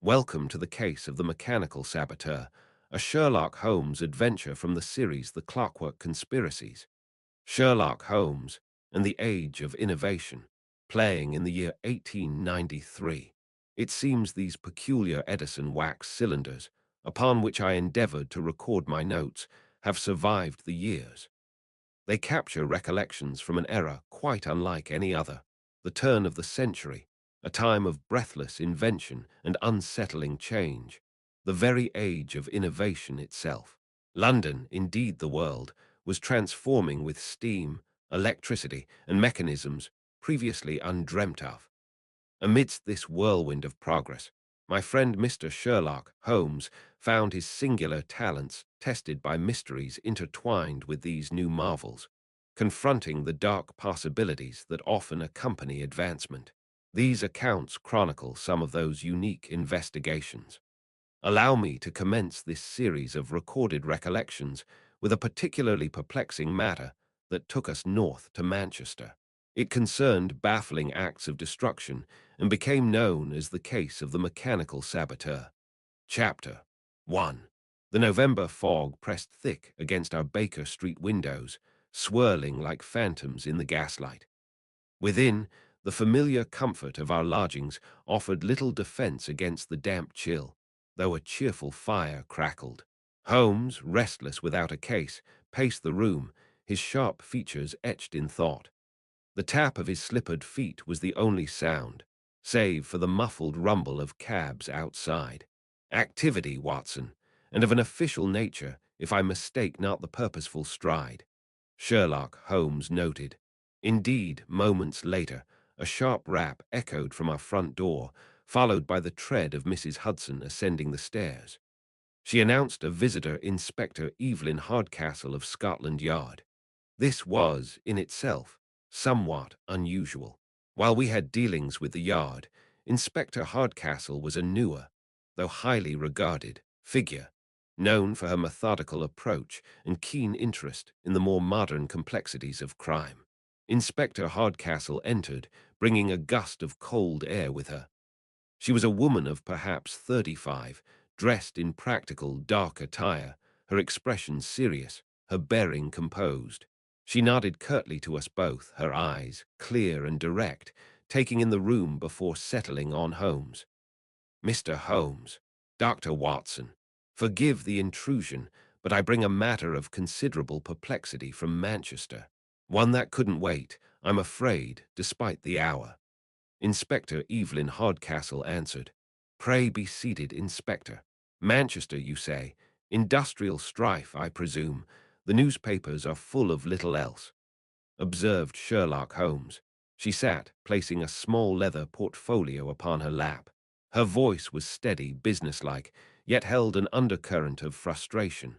Welcome to the case of the mechanical saboteur, a Sherlock Holmes adventure from the series The Clockwork Conspiracies. Sherlock Holmes and the Age of Innovation, playing in the year 1893. It seems these peculiar Edison wax cylinders, upon which I endeavored to record my notes, have survived the years. They capture recollections from an era quite unlike any other, the turn of the century, a time of breathless invention and unsettling change, the very age of innovation itself. London, indeed the world, was transforming with steam, electricity, and mechanisms previously undreamt of. Amidst this whirlwind of progress, my friend Mr. Sherlock Holmes found his singular talents tested by mysteries intertwined with these new marvels, confronting the dark possibilities that often accompany advancement. These accounts chronicle some of those unique investigations. Allow me to commence this series of recorded recollections with a particularly perplexing matter that took us north to Manchester. It concerned baffling acts of destruction and became known as the case of the mechanical saboteur. Chapter 1. The November fog pressed thick against our Baker Street windows, swirling like phantoms in the gaslight. Within, the familiar comfort of our lodgings offered little defense against the damp chill, though a cheerful fire crackled. Holmes, restless without a case, paced the room, his sharp features etched in thought. The tap of his slippered feet was the only sound, save for the muffled rumble of cabs outside. Activity, Watson, and of an official nature, if I mistake not the purposeful stride, Sherlock Holmes noted. Indeed, moments later, a sharp rap echoed from our front door, followed by the tread of Mrs. Hudson ascending the stairs. She announced a visitor, Inspector Evelyn Hardcastle of Scotland Yard. This was, in itself, somewhat unusual. While we had dealings with the Yard, Inspector Hardcastle was a newer, though highly regarded, figure, known for her methodical approach and keen interest in the more modern complexities of crime. Inspector Hardcastle entered, bringing a gust of cold air with her. She was a woman of perhaps 35, dressed in practical, dark attire, her expression serious, her bearing composed. She nodded curtly to us both, her eyes, clear and direct, taking in the room before settling on Holmes. Mr. Holmes, Dr. Watson, forgive the intrusion, but I bring a matter of considerable perplexity from Manchester. One that couldn't wait, I'm afraid, despite the hour. Inspector Evelyn Hardcastle answered. Pray be seated, Inspector. Manchester, you say. Industrial strife, I presume. The newspapers are full of little else, observed Sherlock Holmes. She sat, placing a small leather portfolio upon her lap. Her voice was steady, businesslike, yet held an undercurrent of frustration.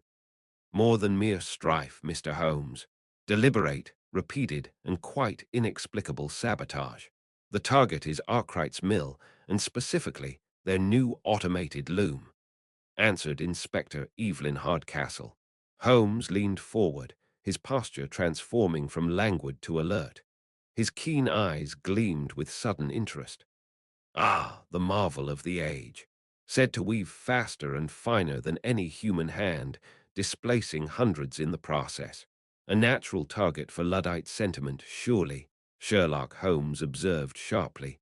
More than mere strife, Mr. Holmes. Deliberate, repeated, and quite inexplicable sabotage. The target is Arkwright's mill, and specifically, their new automated loom, answered Inspector Evelyn Hardcastle. Holmes leaned forward, his posture transforming from languid to alert. His keen eyes gleamed with sudden interest. Ah, the marvel of the age, said to weave faster and finer than any human hand, displacing hundreds in the process. A natural target for Luddite sentiment, surely, Sherlock Holmes observed sharply.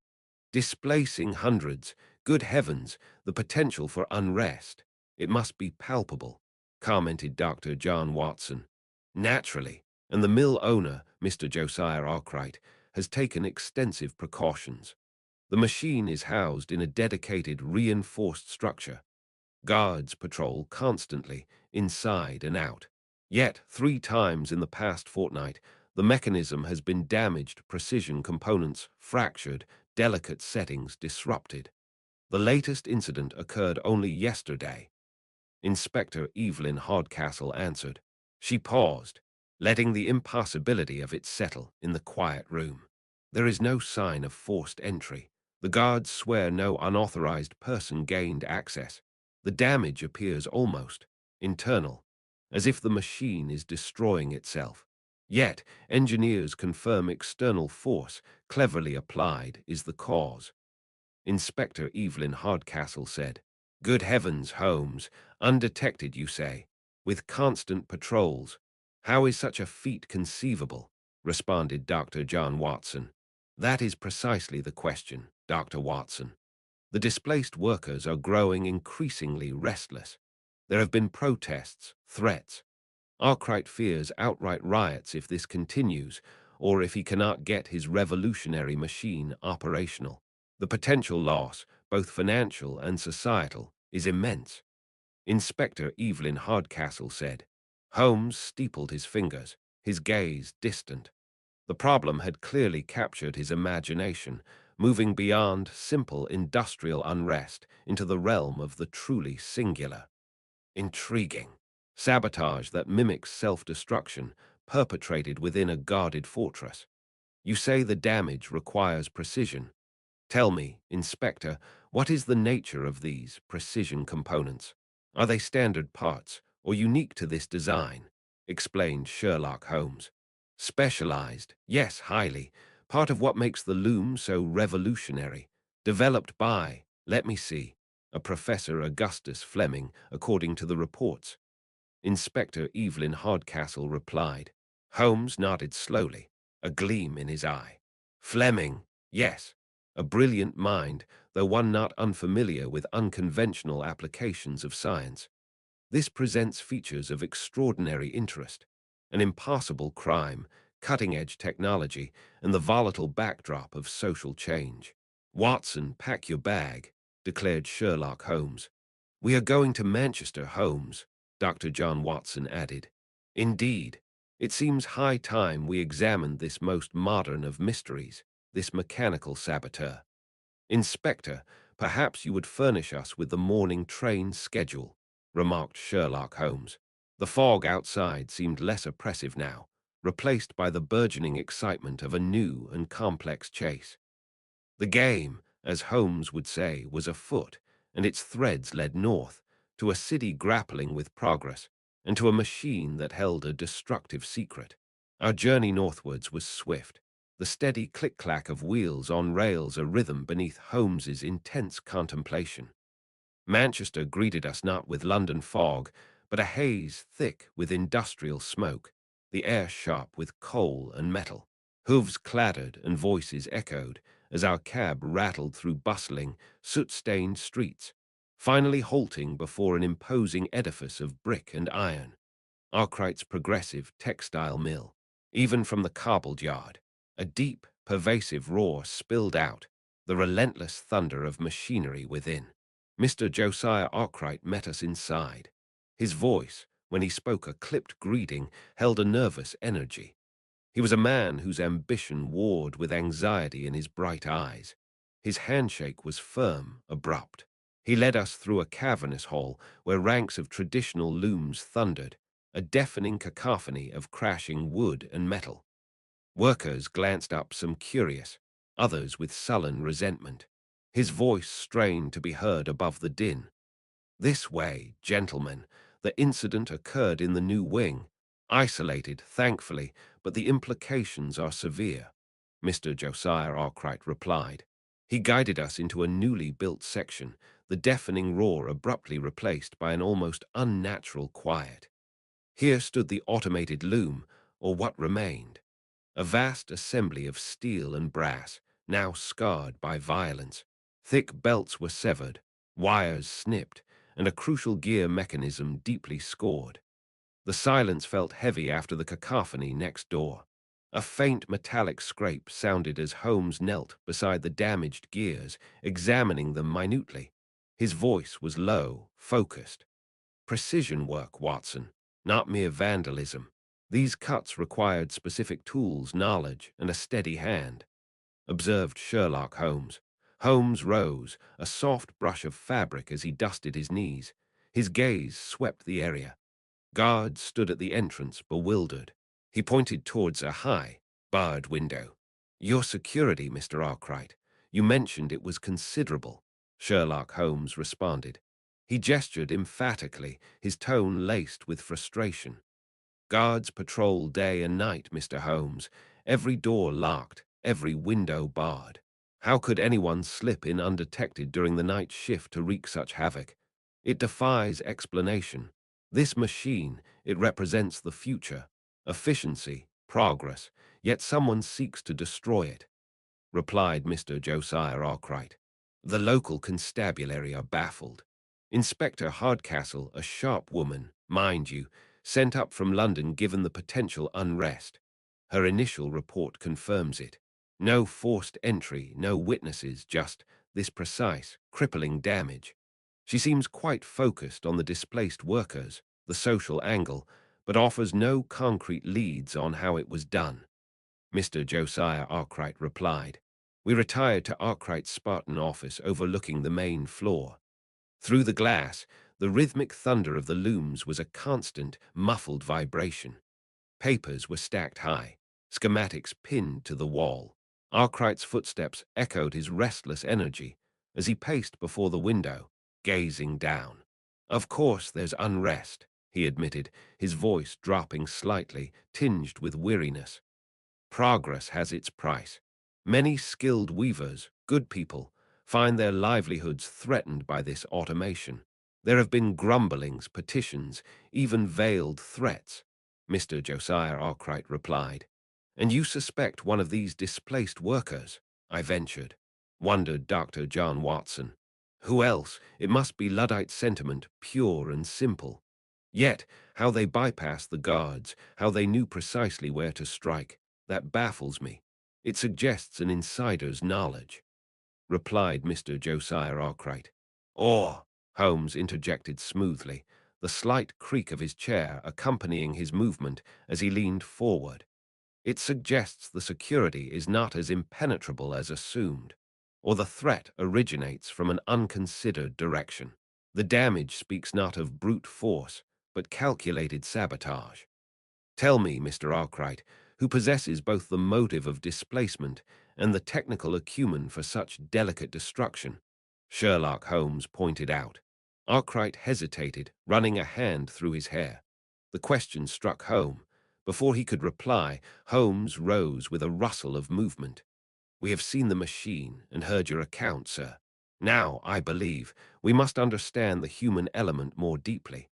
Displacing hundreds, good heavens, the potential for unrest. It must be palpable, commented Dr. John Watson. Naturally, and the mill owner, Mr. Josiah Arkwright, has taken extensive precautions. The machine is housed in a dedicated reinforced structure. Guards patrol constantly, inside and out. Yet, 3 times in the past fortnight, the mechanism has been damaged, precision components fractured, delicate settings disrupted. The latest incident occurred only yesterday. Inspector Evelyn Hardcastle answered. She paused, letting the impossibility of it settle in the quiet room. There is no sign of forced entry. The guards swear no unauthorized person gained access. The damage appears almost internal, as if the machine is destroying itself. Yet, engineers confirm external force, cleverly applied, is the cause. Inspector Evelyn Hardcastle said. Good heavens, Holmes, undetected, you say, with constant patrols. How is such a feat conceivable? Responded Dr. John Watson. That is precisely the question, Dr. Watson. The displaced workers are growing increasingly restless. There have been protests, threats. Arkwright fears outright riots if this continues, or if he cannot get his revolutionary machine operational. The potential loss, both financial and societal, is immense. Inspector Evelyn Hardcastle said. Holmes steepled his fingers, his gaze distant. The problem had clearly captured his imagination, moving beyond simple industrial unrest into the realm of the truly singular. Intriguing. Sabotage that mimics self-destruction, perpetrated within a guarded fortress. You say the damage requires precision. Tell me, Inspector, what is the nature of these precision components? Are they standard parts, or unique to this design? Explained Sherlock Holmes. Specialized, yes, highly. Part of what makes the loom so revolutionary. Developed by, let me see, a Professor Augustus Flemming, according to the reports. Inspector Evelyn Hardcastle replied. Holmes nodded slowly, a gleam in his eye. Flemming, yes, a brilliant mind, though one not unfamiliar with unconventional applications of science. This presents features of extraordinary interest, an impossible crime, cutting-edge technology, and the volatile backdrop of social change. Watson, pack your bag, declared Sherlock Holmes. We are going to Manchester, Holmes, Dr. John Watson added. Indeed, it seems high time we examined this most modern of mysteries, this mechanical saboteur. Inspector, perhaps you would furnish us with the morning train schedule, remarked Sherlock Holmes. The fog outside seemed less oppressive now, replaced by the burgeoning excitement of a new and complex chase. The game, as Holmes would say, was afoot, and its threads led north, to a city grappling with progress, and to a machine that held a destructive secret. Our journey northwards was swift, the steady click-clack of wheels on rails a rhythm beneath Holmes's intense contemplation. Manchester greeted us not with London fog, but a haze thick with industrial smoke, the air sharp with coal and metal. Hooves clattered and voices echoed as our cab rattled through bustling, soot-stained streets, finally halting before an imposing edifice of brick and iron, Arkwright's progressive textile mill. Even from the cobbled yard, a deep, pervasive roar spilled out, the relentless thunder of machinery within. Mr. Josiah Arkwright met us inside. His voice, when he spoke a clipped greeting, held a nervous energy. He was a man whose ambition warred with anxiety in his bright eyes. His handshake was firm, abrupt. He led us through a cavernous hall where ranks of traditional looms thundered, a deafening cacophony of crashing wood and metal. Workers glanced up, some curious, others with sullen resentment. His voice strained to be heard above the din. This way, gentlemen, the incident occurred in the new wing. Isolated, thankfully, but the implications are severe, Mr. Josiah Arkwright replied. He guided us into a newly built section, the deafening roar abruptly replaced by an almost unnatural quiet. Here stood the automated loom, or what remained, a vast assembly of steel and brass, now scarred by violence. Thick belts were severed, wires snipped, and a crucial gear mechanism deeply scored. The silence felt heavy after the cacophony next door. A faint metallic scrape sounded as Holmes knelt beside the damaged gears, examining them minutely. His voice was low, focused. Precision work, Watson, not mere vandalism. These cuts required specific tools, knowledge, and a steady hand, observed Sherlock Holmes. Holmes rose, a soft brush of fabric as he dusted his knees. His gaze swept the area. Guards stood at the entrance, bewildered. He pointed towards a high, barred window. Your security, Mr. Arkwright. You mentioned it was considerable, Sherlock Holmes responded. He gestured emphatically, his tone laced with frustration. Guards patrol day and night, Mr. Holmes. Every door locked, every window barred. How could anyone slip in undetected during the night shift to wreak such havoc? It defies explanation. This machine, it represents the future, efficiency, progress, yet someone seeks to destroy it, replied Mr. Josiah Arkwright. The local constabulary are baffled. Inspector Hardcastle, a sharp woman, mind you, sent up from London given the potential unrest. Her initial report confirms it. No forced entry, no witnesses, just this precise, crippling damage. She seems quite focused on the displaced workers, the social angle, but offers no concrete leads on how it was done. Mr. Josiah Arkwright replied. We retired to Arkwright's Spartan office overlooking the main floor. Through the glass, the rhythmic thunder of the looms was a constant, muffled vibration. Papers were stacked high, schematics pinned to the wall. Arkwright's footsteps echoed his restless energy as he paced before the window, gazing down. Of course there's unrest, he admitted, his voice dropping slightly, tinged with weariness. Progress has its price. Many skilled weavers, good people, find their livelihoods threatened by this automation. There have been grumblings, petitions, even veiled threats, Mr. Josiah Arkwright replied. And you suspect one of these displaced workers? I ventured. Wondered Dr. John Watson. Who else? It must be Luddite sentiment, pure and simple. Yet, how they bypassed the guards, how they knew precisely where to strike, that baffles me. It suggests an insider's knowledge, replied Mr. Josiah Arkwright. Or, Holmes interjected smoothly, the slight creak of his chair accompanying his movement as he leaned forward. It suggests the security is not as impenetrable as assumed, or the threat originates from an unconsidered direction. The damage speaks not of brute force, but calculated sabotage. Tell me, Mr. Arkwright, who possesses both the motive of displacement and the technical acumen for such delicate destruction, Sherlock Holmes pointed out. Arkwright hesitated, running a hand through his hair. The question struck home. Before he could reply, Holmes rose with a rustle of movement. We have seen the machine and heard your account, sir. Now, I believe, we must understand the human element more deeply.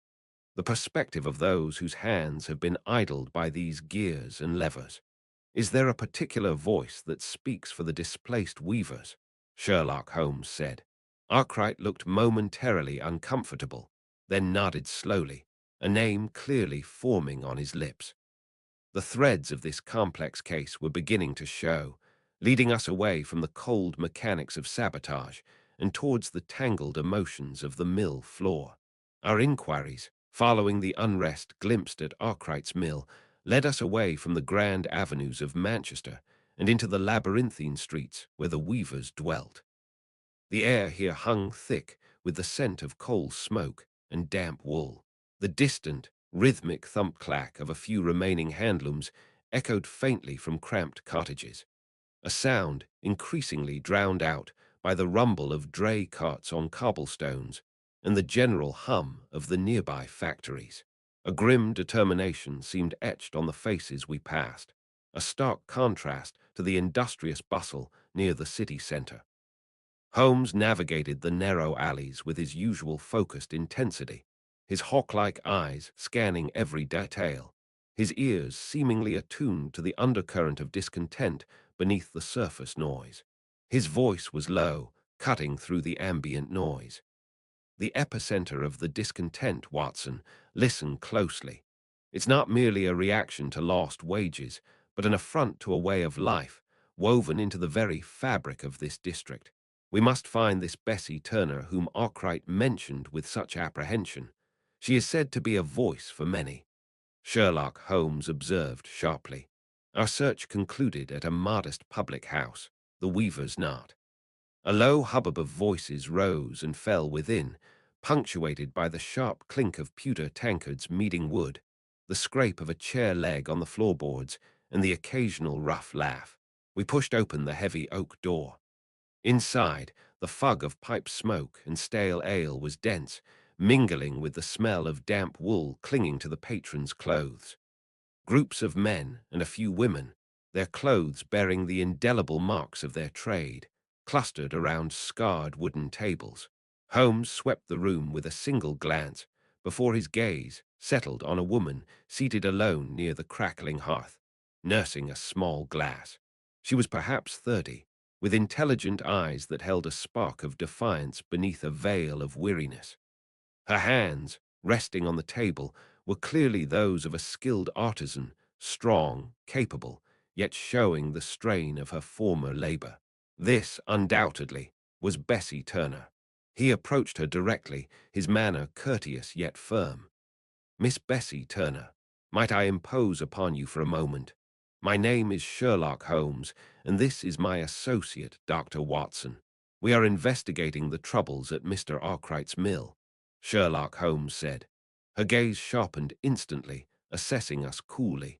The perspective of those whose hands have been idled by these gears and levers. Is there a particular voice that speaks for the displaced weavers? Sherlock Holmes said. Arkwright looked momentarily uncomfortable, then nodded slowly, a name clearly forming on his lips. The threads of this complex case were beginning to show, leading us away from the cold mechanics of sabotage and towards the tangled emotions of the mill floor. Our inquiries, following the unrest glimpsed at Arkwright's mill, led us away from the grand avenues of Manchester and into the labyrinthine streets where the weavers dwelt. The air here hung thick with the scent of coal smoke and damp wool. The distant, rhythmic thump-clack of a few remaining handlooms echoed faintly from cramped cottages, a sound increasingly drowned out by the rumble of dray carts on cobblestones and the general hum of the nearby factories. A grim determination seemed etched on the faces we passed, a stark contrast to the industrious bustle near the city centre. Holmes navigated the narrow alleys with his usual focused intensity, his hawk-like eyes scanning every detail, his ears seemingly attuned to the undercurrent of discontent beneath the surface noise. His voice was low, cutting through the ambient noise. The epicenter of the discontent, Watson. Listen closely. It's not merely a reaction to lost wages, but an affront to a way of life, woven into the very fabric of this district. We must find this Bessie Turner whom Arkwright mentioned with such apprehension. She is said to be a voice for many. Sherlock Holmes observed sharply. Our search concluded at a modest public house, the Weaver's Knot. A low hubbub of voices rose and fell within, punctuated by the sharp clink of pewter tankards meeting wood, the scrape of a chair leg on the floorboards, and the occasional rough laugh. We pushed open the heavy oak door. Inside, the fog of pipe smoke and stale ale was dense, mingling with the smell of damp wool clinging to the patrons' clothes. Groups of men and a few women, their clothes bearing the indelible marks of their trade, clustered around scarred wooden tables. Holmes swept the room with a single glance before his gaze settled on a woman seated alone near the crackling hearth, nursing a small glass. She was perhaps 30, with intelligent eyes that held a spark of defiance beneath a veil of weariness. Her hands, resting on the table, were clearly those of a skilled artisan, strong, capable, yet showing the strain of her former labor. This, undoubtedly, was Bessie Turner. He approached her directly, his manner courteous yet firm. "Miss Bessie Turner, might I impose upon you for a moment? My name is Sherlock Holmes, and this is my associate, Dr. Watson. We are investigating the troubles at Mr. Arkwright's mill," Sherlock Holmes said. Her gaze sharpened instantly, assessing us coolly.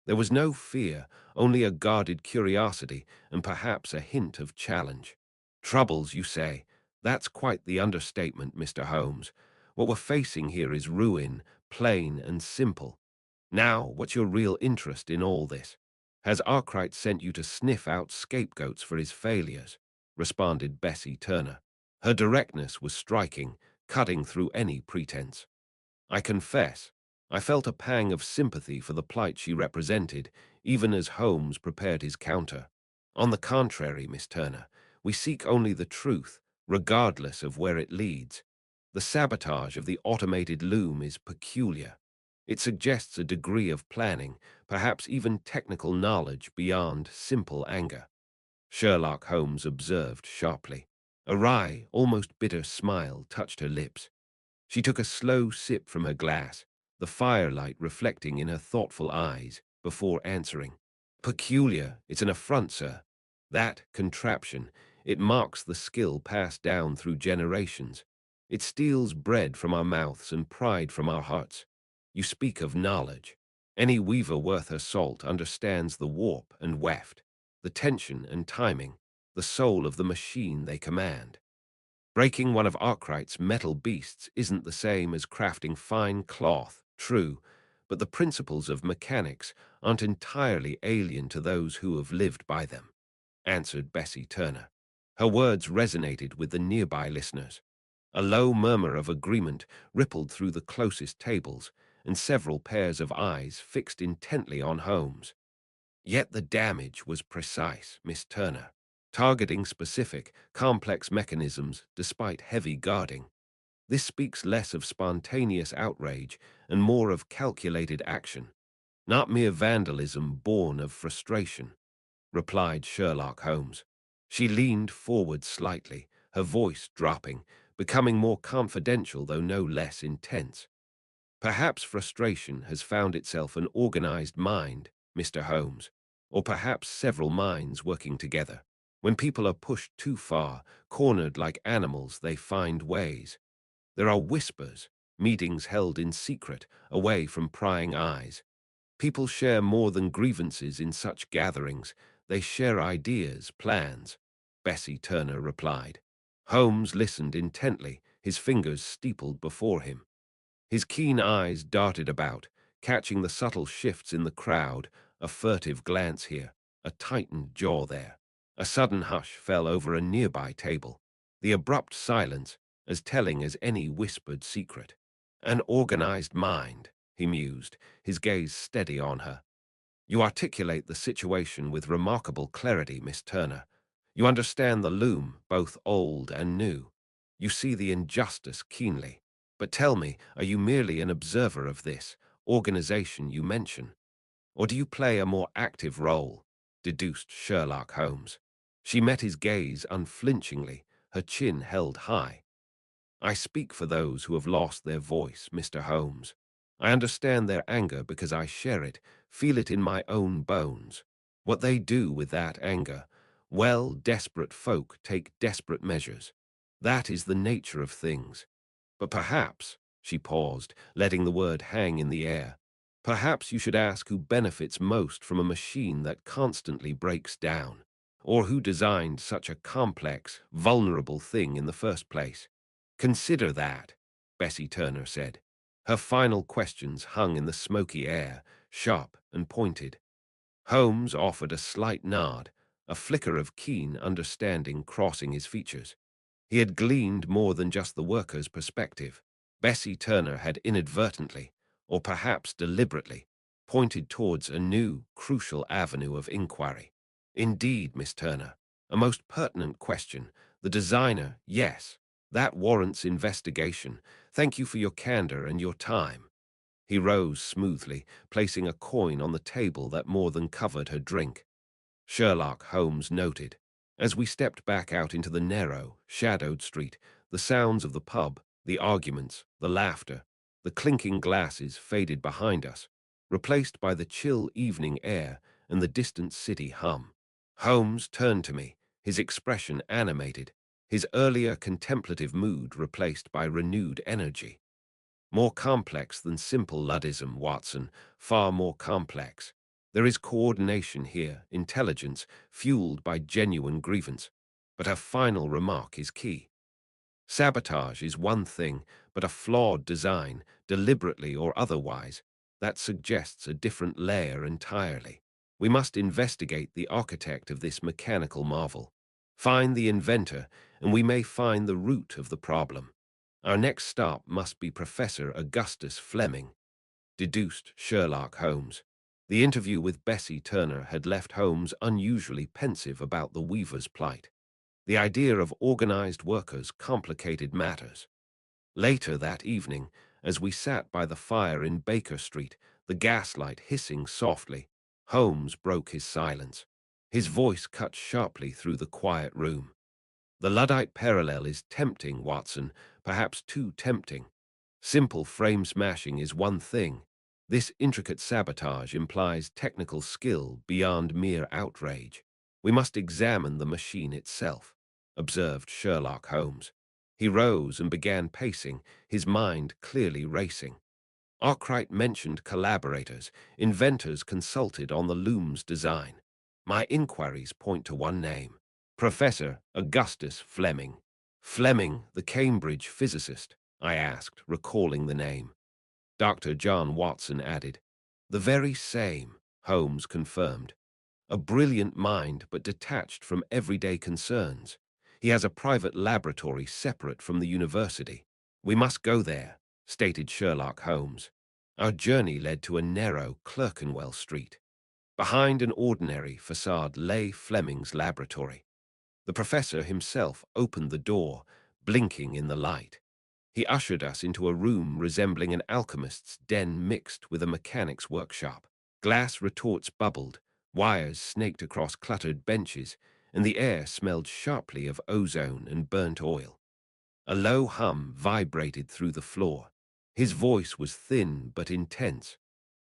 There was no fear, only a guarded curiosity and perhaps a hint of challenge. "Troubles, you say? That's quite the understatement, Mr. Holmes. What we're facing here is ruin, plain and simple. Now, what's your real interest in all this? Has Arkwright sent you to sniff out scapegoats for his failures?" responded Bessie Turner. Her directness was striking, cutting through any pretense. I confess, I felt a pang of sympathy for the plight she represented, even as Holmes prepared his counter. "On the contrary, Miss Turner, we seek only the truth, regardless of where it leads. The sabotage of the automated loom is peculiar. It suggests a degree of planning, perhaps even technical knowledge beyond simple anger," Sherlock Holmes observed sharply. A wry, almost bitter smile touched her lips. She took a slow sip from her glass, the firelight reflecting in her thoughtful eyes, before answering. "Peculiar, it's an affront, sir. That contraption, it marks the skill passed down through generations. It steals bread from our mouths and pride from our hearts. You speak of knowledge. Any weaver worth her salt understands the warp and weft, the tension and timing, the soul of the machine they command. Breaking one of Arkwright's metal beasts isn't the same as crafting fine cloth, true, but the principles of mechanics aren't entirely alien to those who have lived by them," answered Bessie Turner. Her words resonated with the nearby listeners. A low murmur of agreement rippled through the closest tables, and several pairs of eyes fixed intently on Holmes. Yet the damage was precise, Miss Turner, targeting specific, complex mechanisms despite heavy guarding. This speaks less of spontaneous outrage and more of calculated action, not mere vandalism born of frustration," replied Sherlock Holmes. She leaned forward slightly, her voice dropping, becoming more confidential though no less intense. "Perhaps frustration has found itself an organized mind, Mr. Holmes, or perhaps several minds working together. When people are pushed too far, cornered like animals, they find ways. There are whispers, meetings held in secret, away from prying eyes. People share more than grievances in such gatherings. They share ideas, plans," Bessie Turner replied. Holmes listened intently, his fingers steepled before him. His keen eyes darted about, catching the subtle shifts in the crowd, a furtive glance here, a tightened jaw there. A sudden hush fell over a nearby table, the abrupt silence as telling as any whispered secret. "An organized mind," he mused, his gaze steady on her. "You articulate the situation with remarkable clarity, Miss Turner. You understand the loom, both old and new. You see the injustice keenly. But tell me, are you merely an observer of this organization you mention? Or do you play a more active role?" deduced Sherlock Holmes. She met his gaze unflinchingly, her chin held high. "I speak for those who have lost their voice, Mr. Holmes. I understand their anger because I share it, feel it in my own bones. What they do with that anger, well, desperate folk take desperate measures. That is the nature of things. But perhaps," she paused, letting the word hang in the air, "perhaps you should ask who benefits most from a machine that constantly breaks down, or who designed such a complex, vulnerable thing in the first place. Consider that," Bessie Turner said. Her final questions hung in the smoky air, sharp and pointed. Holmes offered a slight nod, a flicker of keen understanding crossing his features. He had gleaned more than just the worker's perspective. Bessie Turner had inadvertently, or perhaps deliberately, pointed towards a new, crucial avenue of inquiry. Indeed, Miss Turner, a most pertinent question. The designer, yes, that warrants investigation. Thank you for your candor and your time. He rose smoothly, placing a coin on the table that more than covered her drink. Sherlock Holmes noted. As we stepped back out into the narrow, shadowed street, the sounds of the pub, the arguments, the laughter, the clinking glasses faded behind us, replaced by the chill evening air and the distant city hum. Holmes turned to me, his expression animated, his earlier contemplative mood replaced by renewed energy. More complex than simple Luddism, Watson, far more complex. There is coordination here, intelligence, fueled by genuine grievance. But her final remark is key. Sabotage is one thing, but a flawed design, deliberately or otherwise, that suggests a different layer entirely. We must investigate the architect of this mechanical marvel, find the inventor, and we may find the root of the problem. Our next stop must be Professor Augustus Flemming, deduced Sherlock Holmes. The interview with Bessie Turner had left Holmes unusually pensive about the weaver's plight. The idea of organized workers complicated matters. Later that evening, as we sat by the fire in Baker Street, the gaslight hissing softly, Holmes broke his silence. His voice cut sharply through the quiet room. The Luddite parallel is tempting, Watson, perhaps too tempting. Simple frame smashing is one thing. This intricate sabotage implies technical skill beyond mere outrage. We must examine the machine itself, observed Sherlock Holmes. He rose and began pacing, his mind clearly racing. Arkwright mentioned collaborators, inventors consulted on the loom's design. My inquiries point to one name, Professor Augustus Flemming. Flemming, the Cambridge physicist, I asked, recalling the name. Dr. John Watson added. The very same, Holmes confirmed. A brilliant mind but detached from everyday concerns. He has a private laboratory separate from the university. We must go there, stated Sherlock Holmes. Our journey led to a narrow Clerkenwell Street. Behind an ordinary facade lay Fleming's laboratory. The professor himself opened the door, blinking in the light. He ushered us into a room resembling an alchemist's den mixed with a mechanic's workshop. Glass retorts bubbled, wires snaked across cluttered benches, and the air smelled sharply of ozone and burnt oil. A low hum vibrated through the floor. His voice was thin but intense.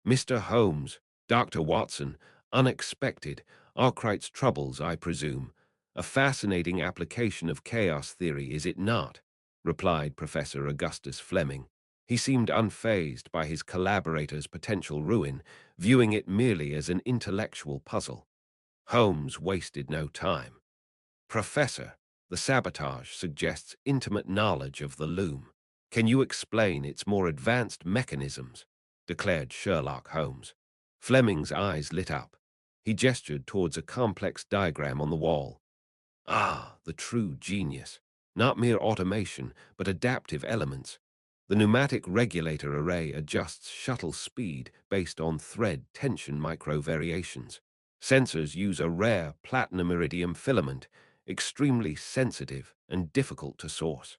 Mr. Holmes, Dr. Watson, unexpected, Arkwright's troubles, I presume. A fascinating application of chaos theory, is it not? Replied Professor Augustus Flemming. He seemed unfazed by his collaborator's potential ruin, viewing it merely as an intellectual puzzle. Holmes wasted no time. Professor, the sabotage suggests intimate knowledge of the loom. Can you explain its more advanced mechanisms? Declared Sherlock Holmes. Fleming's eyes lit up. He gestured towards a complex diagram on the wall. Ah, the true genius. Not mere automation, but adaptive elements. The pneumatic regulator array adjusts shuttle speed based on thread tension microvariations. Sensors use a rare platinum iridium filament, extremely sensitive and difficult to source.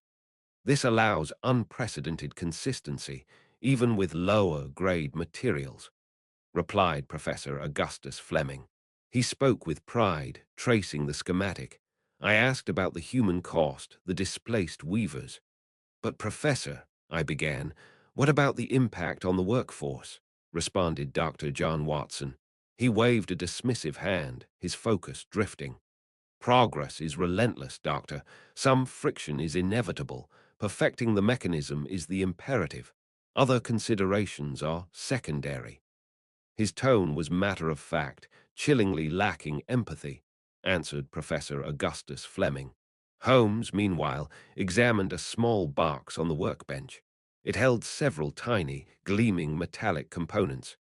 This allows unprecedented consistency, even with lower-grade materials, replied Professor Augustus Flemming. He spoke with pride, tracing the schematic. I asked about the human cost, the displaced weavers. But Professor, I began, what about the impact on the workforce? Responded Dr. John Watson. He waved a dismissive hand, his focus drifting. Progress is relentless, Doctor. Some friction is inevitable. Perfecting the mechanism is the imperative. Other considerations are secondary. His tone was matter-of-fact, chillingly lacking empathy, answered Professor Augustus Flemming. Holmes, meanwhile, examined a small box on the workbench. It held several tiny, gleaming metallic components.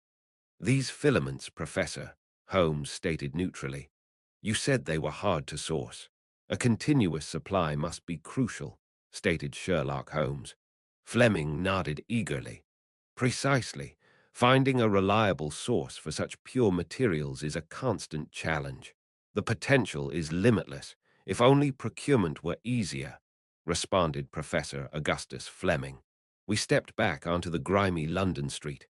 These filaments, Professor, Holmes stated neutrally. You said they were hard to source. A continuous supply must be crucial, stated Sherlock Holmes. Fleming nodded eagerly. Precisely. Finding a reliable source for such pure materials is a constant challenge. The potential is limitless, if only procurement were easier, responded Professor Augustus Flemming. We stepped back onto the grimy London street.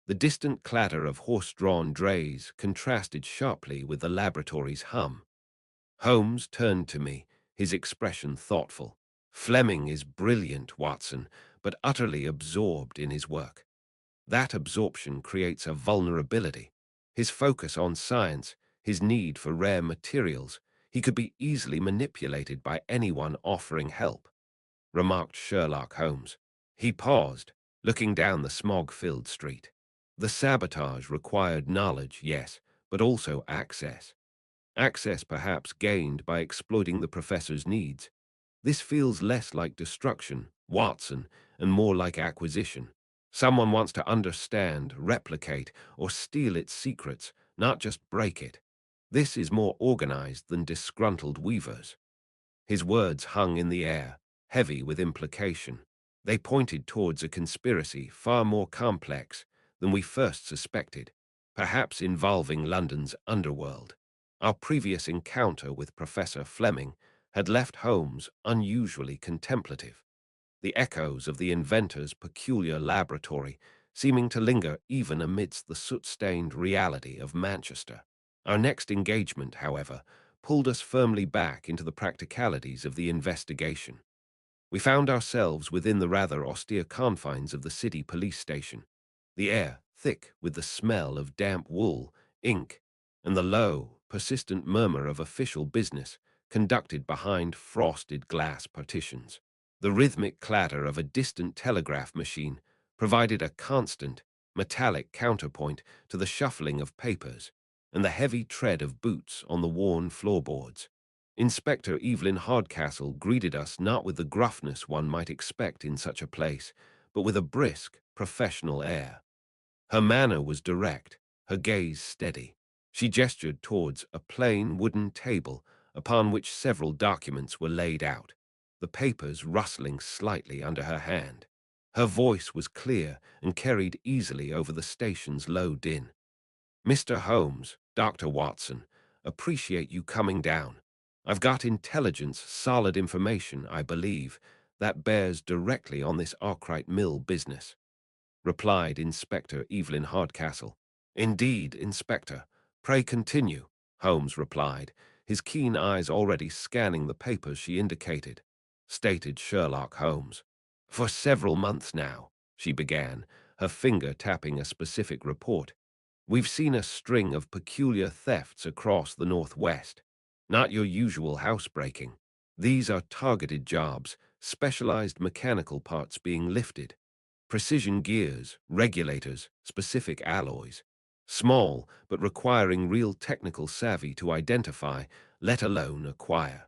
The distant clatter of horse-drawn drays contrasted sharply with the laboratory's hum. Holmes turned to me, his expression thoughtful. Fleming is brilliant, Watson, but utterly absorbed in his work. That absorption creates a vulnerability. His focus on science, his need for rare materials, he could be easily manipulated by anyone offering help, remarked Sherlock Holmes. He paused, looking down the smog-filled street. The sabotage required knowledge, yes, but also access. Access perhaps gained by exploiting the professor's needs. This feels less like destruction, Watson, and more like acquisition. Someone wants to understand, replicate, or steal its secrets, not just break it. This is more organized than disgruntled weavers. His words hung in the air, heavy with implication. They pointed towards a conspiracy far more complex than we first suspected, perhaps involving London's underworld. Our previous encounter with Professor Flemming had left Holmes unusually contemplative, the echoes of the inventor's peculiar laboratory seeming to linger even amidst the soot-stained reality of Manchester. Our next engagement, however, pulled us firmly back into the practicalities of the investigation. We found ourselves within the rather austere confines of the city police station, the air thick with the smell of damp wool, ink, and the low, persistent murmur of official business conducted behind frosted glass partitions. The rhythmic clatter of a distant telegraph machine provided a constant, metallic counterpoint to the shuffling of papers and the heavy tread of boots on the worn floorboards. Inspector Evelyn Hardcastle greeted us not with the gruffness one might expect in such a place, but with a brisk, professional air. Her manner was direct, her gaze steady. She gestured towards a plain wooden table upon which several documents were laid out, the papers rustling slightly under her hand. Her voice was clear and carried easily over the station's low din. Mr. Holmes, Dr. Watson, appreciate you coming down. I've got intelligence, solid information, I believe, that bears directly on this Arkwright Mill business, replied Inspector Evelyn Hardcastle. Indeed, Inspector. Pray continue, Holmes replied, his keen eyes already scanning the papers she indicated, stated Sherlock Holmes. For several months now, she began, her finger tapping a specific report. We've seen a string of peculiar thefts across the Northwest. Not your usual housebreaking. These are targeted jobs, specialized mechanical parts being lifted. Precision gears, regulators, specific alloys. Small, but requiring real technical savvy to identify, let alone acquire.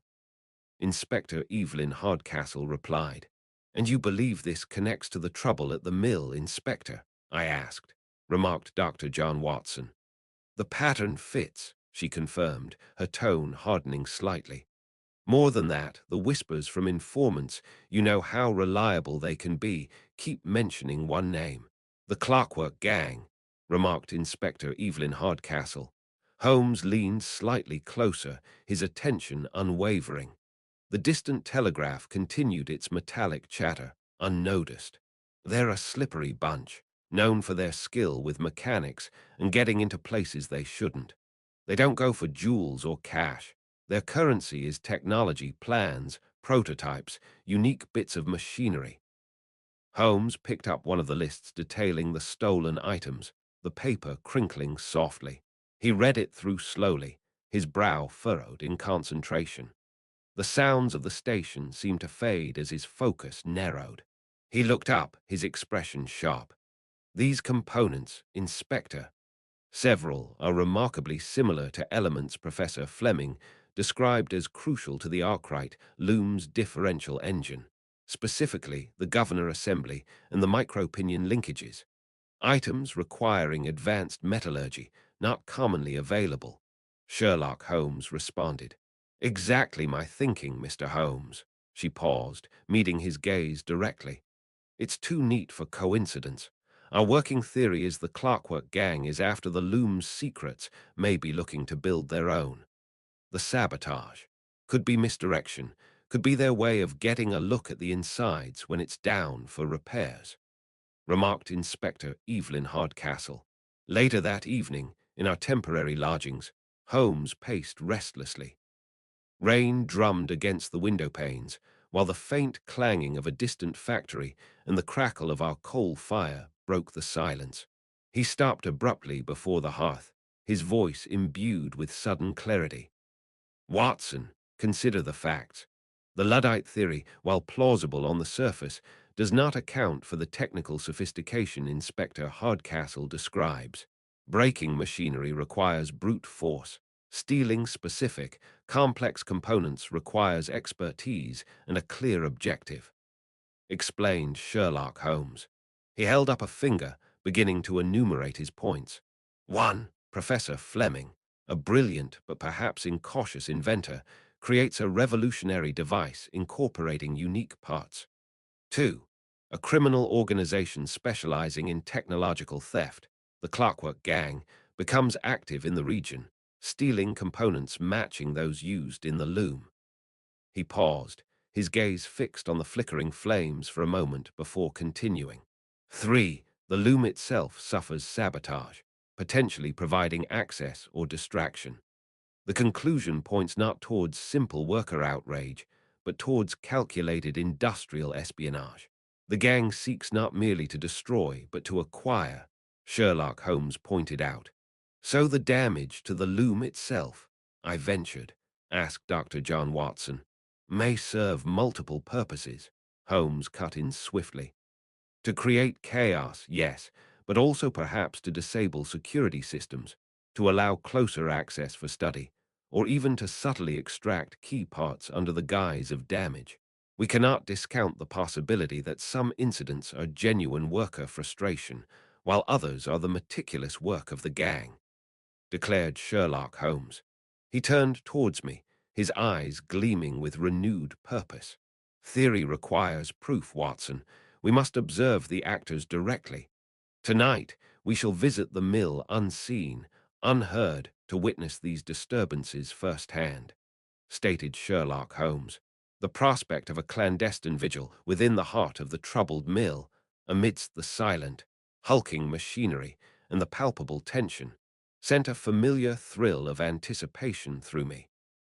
Inspector Evelyn Hardcastle replied. And you believe this connects to the trouble at the mill, Inspector? I asked, remarked Dr. John Watson. The pattern fits, she confirmed, her tone hardening slightly. More than that, the whispers from informants, you know how reliable they can be, keep mentioning one name. The Clockwork gang, remarked Inspector Evelyn Hardcastle. Holmes leaned slightly closer, his attention unwavering. The distant telegraph continued its metallic chatter, unnoticed. They're a slippery bunch, known for their skill with mechanics and getting into places they shouldn't. They don't go for jewels or cash. Their currency is technology, plans, prototypes, unique bits of machinery. Holmes picked up one of the lists detailing the stolen items, the paper crinkling softly. He read it through slowly, his brow furrowed in concentration. The sounds of the station seemed to fade as his focus narrowed. He looked up, his expression sharp. These components, Inspector, several are remarkably similar to elements Professor Flemming described as crucial to the Arkwright loom's differential engine, specifically the governor assembly and the micropinion linkages, items requiring advanced metallurgy not commonly available. Sherlock Holmes responded. Exactly my thinking, Mr. Holmes. She paused, meeting his gaze directly. It's too neat for coincidence. Our working theory is the Clockwork gang is after the loom's secrets, maybe looking to build their own. The sabotage. Could be misdirection, could be their way of getting a look at the insides when it's down for repairs, remarked Inspector Evelyn Hardcastle. Later that evening, in our temporary lodgings, Holmes paced restlessly. Rain drummed against the window panes, while the faint clanging of a distant factory and the crackle of our coal fire broke the silence. He stopped abruptly before the hearth, his voice imbued with sudden clarity. Watson, consider the facts. The Luddite theory, while plausible on the surface, does not account for the technical sophistication Inspector Hardcastle describes. Braking machinery requires brute force. Stealing specific, complex components requires expertise and a clear objective, explained Sherlock Holmes. He held up a finger, beginning to enumerate his points. 1. Professor Flemming, a brilliant but perhaps incautious inventor, creates a revolutionary device incorporating unique parts. 2. A criminal organization specializing in technological theft, the Clockwork Gang, becomes active in the region, stealing components matching those used in the loom. He paused, his gaze fixed on the flickering flames for a moment before continuing. 3. The loom itself suffers sabotage, potentially providing access or distraction. The conclusion points not towards simple worker outrage, but towards calculated industrial espionage. The gang seeks not merely to destroy, but to acquire, Sherlock Holmes pointed out. So the damage to the loom itself, I ventured, asked Dr. John Watson, may serve multiple purposes, Holmes cut in swiftly. To create chaos, yes, but also perhaps to disable security systems, to allow closer access for study, or even to subtly extract key parts under the guise of damage. We cannot discount the possibility that some incidents are genuine worker frustration, while others are the meticulous work of the gang, declared Sherlock Holmes. He turned towards me, his eyes gleaming with renewed purpose. Theory requires proof, Watson. We must observe the actors directly. Tonight, we shall visit the mill unseen, unheard, to witness these disturbances firsthand, stated Sherlock Holmes. The prospect of a clandestine vigil within the heart of the troubled mill, amidst the silent, hulking machinery and the palpable tension, sent a familiar thrill of anticipation through me,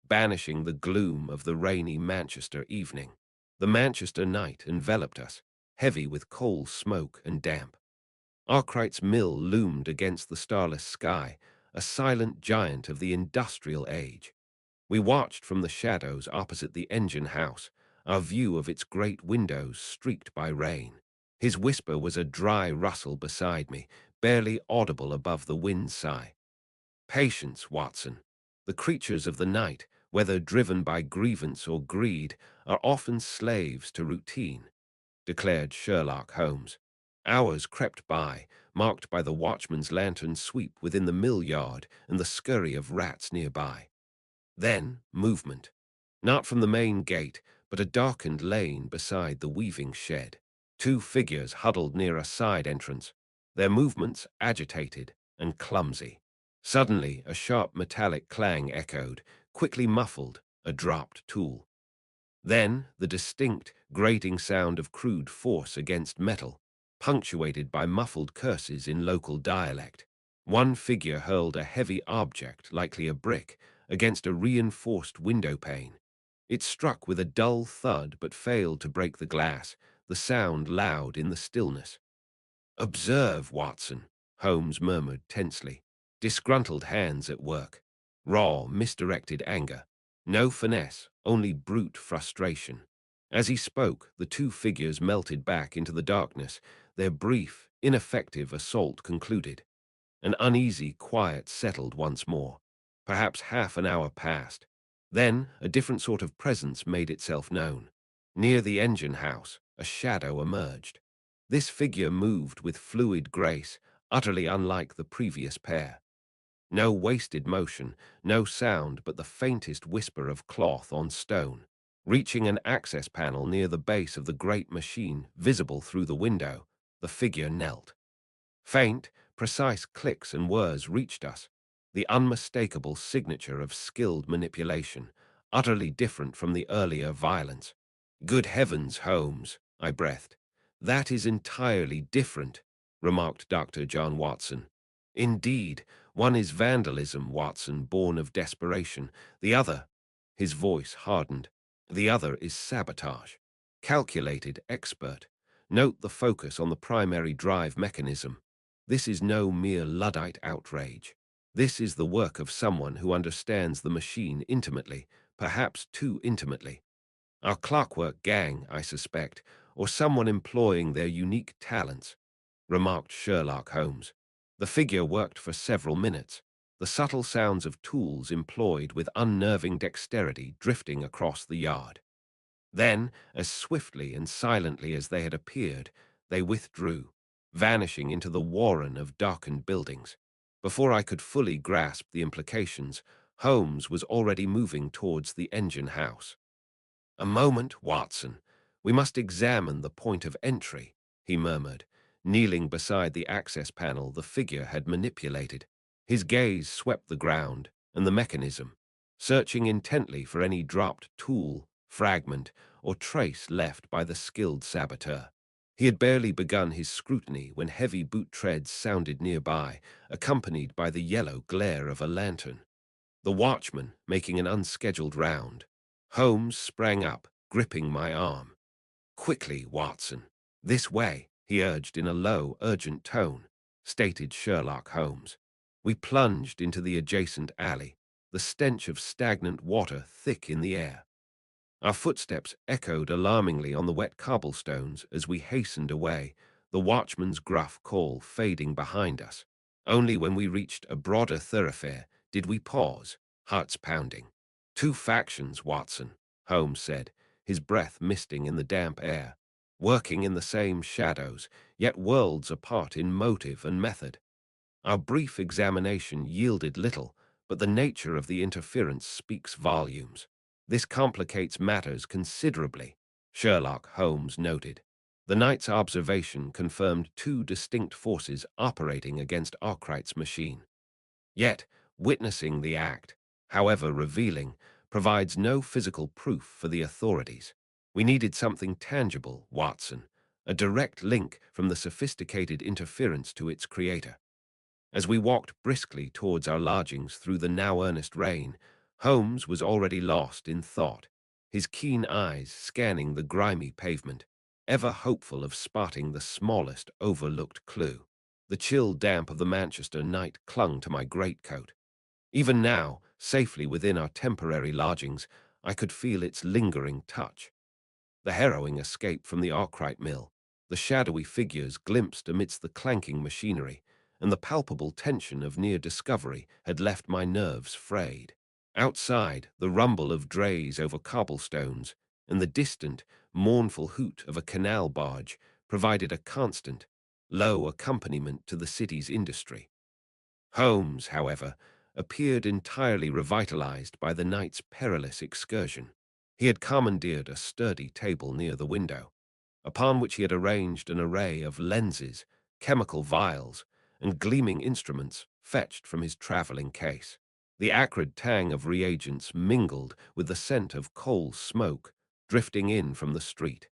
banishing the gloom of the rainy Manchester evening. The Manchester night enveloped us, heavy with coal smoke and damp. Arkwright's mill loomed against the starless sky, a silent giant of the industrial age. We watched from the shadows opposite the engine house, our view of its great windows streaked by rain. His whisper was a dry rustle beside me, barely audible above the wind sigh. Patience, Watson. The creatures of the night, whether driven by grievance or greed, are often slaves to routine, declared Sherlock Holmes. Hours crept by, marked by the watchman's lantern sweep within the mill yard and the scurry of rats nearby. Then movement. Not from the main gate, but a darkened lane beside the weaving shed. Two figures huddled near a side entrance, their movements agitated and clumsy. Suddenly, a sharp metallic clang echoed, quickly muffled, a dropped tool. Then, the distinct, grating sound of crude force against metal, punctuated by muffled curses in local dialect. One figure hurled a heavy object, likely a brick, against a reinforced window pane. It struck with a dull thud but failed to break the glass, the sound loud in the stillness. Observe, Watson, Holmes murmured tensely, disgruntled hands at work. Raw, misdirected anger. No finesse, only brute frustration. As he spoke, the two figures melted back into the darkness, their brief, ineffective assault concluded. An uneasy quiet settled once more. Perhaps half an hour passed. Then a different sort of presence made itself known. Near the engine house, a shadow emerged. This figure moved with fluid grace, utterly unlike the previous pair. No wasted motion, no sound but the faintest whisper of cloth on stone. Reaching an access panel near the base of the great machine, visible through the window, the figure knelt. Faint, precise clicks and whirs reached us, the unmistakable signature of skilled manipulation, utterly different from the earlier violence. "Good heavens, Holmes," I breathed. "That is entirely different," remarked Dr. John Watson. "Indeed, one is vandalism, Watson, born of desperation. The other," his voice hardened, "the other is sabotage. Calculated, expert. Note the focus on the primary drive mechanism. This is no mere Luddite outrage. This is the work of someone who understands the machine intimately, perhaps too intimately. Our Clockwork gang, I suspect, or someone employing their unique talents," remarked Sherlock Holmes. The figure worked for several minutes, the subtle sounds of tools employed with unnerving dexterity drifting across the yard. Then, as swiftly and silently as they had appeared, they withdrew, vanishing into the warren of darkened buildings. Before I could fully grasp the implications, Holmes was already moving towards the engine house. "A moment, Watson. We must examine the point of entry," he murmured, kneeling beside the access panel the figure had manipulated. His gaze swept the ground and the mechanism, searching intently for any dropped tool, fragment, or trace left by the skilled saboteur. He had barely begun his scrutiny when heavy boot treads sounded nearby, accompanied by the yellow glare of a lantern. The watchman making an unscheduled round. Holmes sprang up, gripping my arm. "Quickly, Watson. This way," he urged in a low, urgent tone, stated Sherlock Holmes. We plunged into the adjacent alley, the stench of stagnant water thick in the air. Our footsteps echoed alarmingly on the wet cobblestones as we hastened away, the watchman's gruff call fading behind us. Only when we reached a broader thoroughfare did we pause, hearts pounding. "Two factions, Watson," Holmes said, his breath misting in the damp air, "working in the same shadows, yet worlds apart in motive and method. Our brief examination yielded little, but the nature of the interference speaks volumes. This complicates matters considerably," Sherlock Holmes noted. The night's observation confirmed two distinct forces operating against Arkwright's machine. Yet, witnessing the act, however revealing, provides no physical proof for the authorities. We needed something tangible, Watson, a direct link from the sophisticated interference to its creator. As we walked briskly towards our lodgings through the now earnest rain, Holmes was already lost in thought, his keen eyes scanning the grimy pavement, ever hopeful of spotting the smallest overlooked clue. The chill damp of the Manchester night clung to my greatcoat. Even now, safely within our temporary lodgings, I could feel its lingering touch. The harrowing escape from the Arkwright mill, the shadowy figures glimpsed amidst the clanking machinery, and the palpable tension of near discovery had left my nerves frayed. Outside, the rumble of drays over cobblestones and the distant, mournful hoot of a canal barge provided a constant, low accompaniment to the city's industry. Holmes, however, appeared entirely revitalized by the night's perilous excursion. He had commandeered a sturdy table near the window, upon which he had arranged an array of lenses, chemical vials, and gleaming instruments fetched from his traveling case. The acrid tang of reagents mingled with the scent of coal smoke drifting in from the street.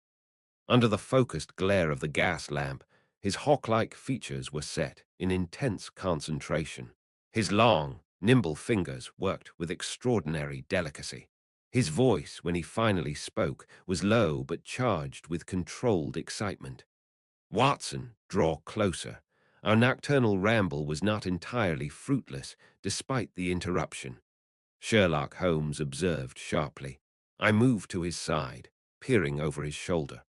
Under the focused glare of the gas lamp, his hawk-like features were set in intense concentration. His long, nimble fingers worked with extraordinary delicacy. His voice, when he finally spoke, was low but charged with controlled excitement. "Watson, draw closer." Our nocturnal ramble was not entirely fruitless, despite the interruption, Sherlock Holmes observed sharply. I moved to his side, peering over his shoulder.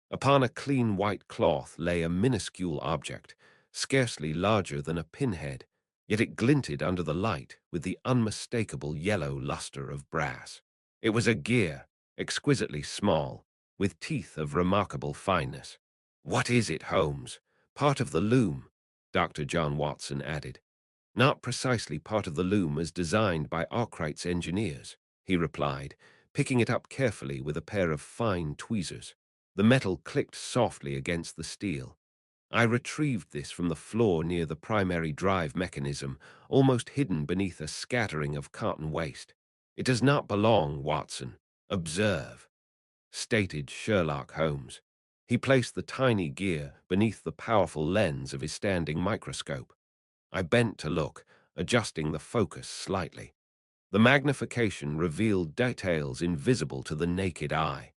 Upon a clean white cloth lay a minuscule object, scarcely larger than a pinhead, yet it glinted under the light with the unmistakable yellow luster of brass. It was a gear, exquisitely small, with teeth of remarkable fineness. "What is it, Holmes?" "Part of the loom," Dr. John Watson added. Not precisely part of the loom as designed by Arkwright's engineers, he replied, picking it up carefully with a pair of fine tweezers. The metal clicked softly against the steel. I retrieved this from the floor near the primary drive mechanism, almost hidden beneath a scattering of cotton waste. It does not belong, Watson. Observe, stated Sherlock Holmes. He placed the tiny gear beneath the powerful lens of his standing microscope. I bent to look, adjusting the focus slightly. The magnification revealed details invisible to the naked eye.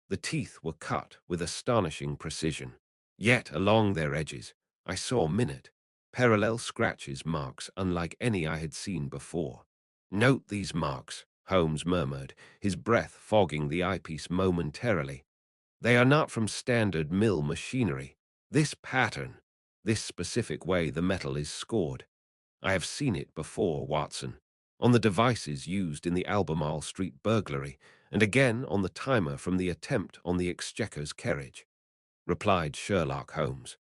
The teeth were cut with astonishing precision. Yet, along their edges, I saw minute, parallel scratches marks unlike any I had seen before. Note these marks, Holmes murmured, his breath fogging the eyepiece momentarily. They are not from standard mill machinery. This pattern, this specific way the metal is scored. I have seen it before, Watson, on the devices used in the Albemarle Street burglary, and again on the timer from the attempt on the Exchequer's carriage, replied Sherlock Holmes.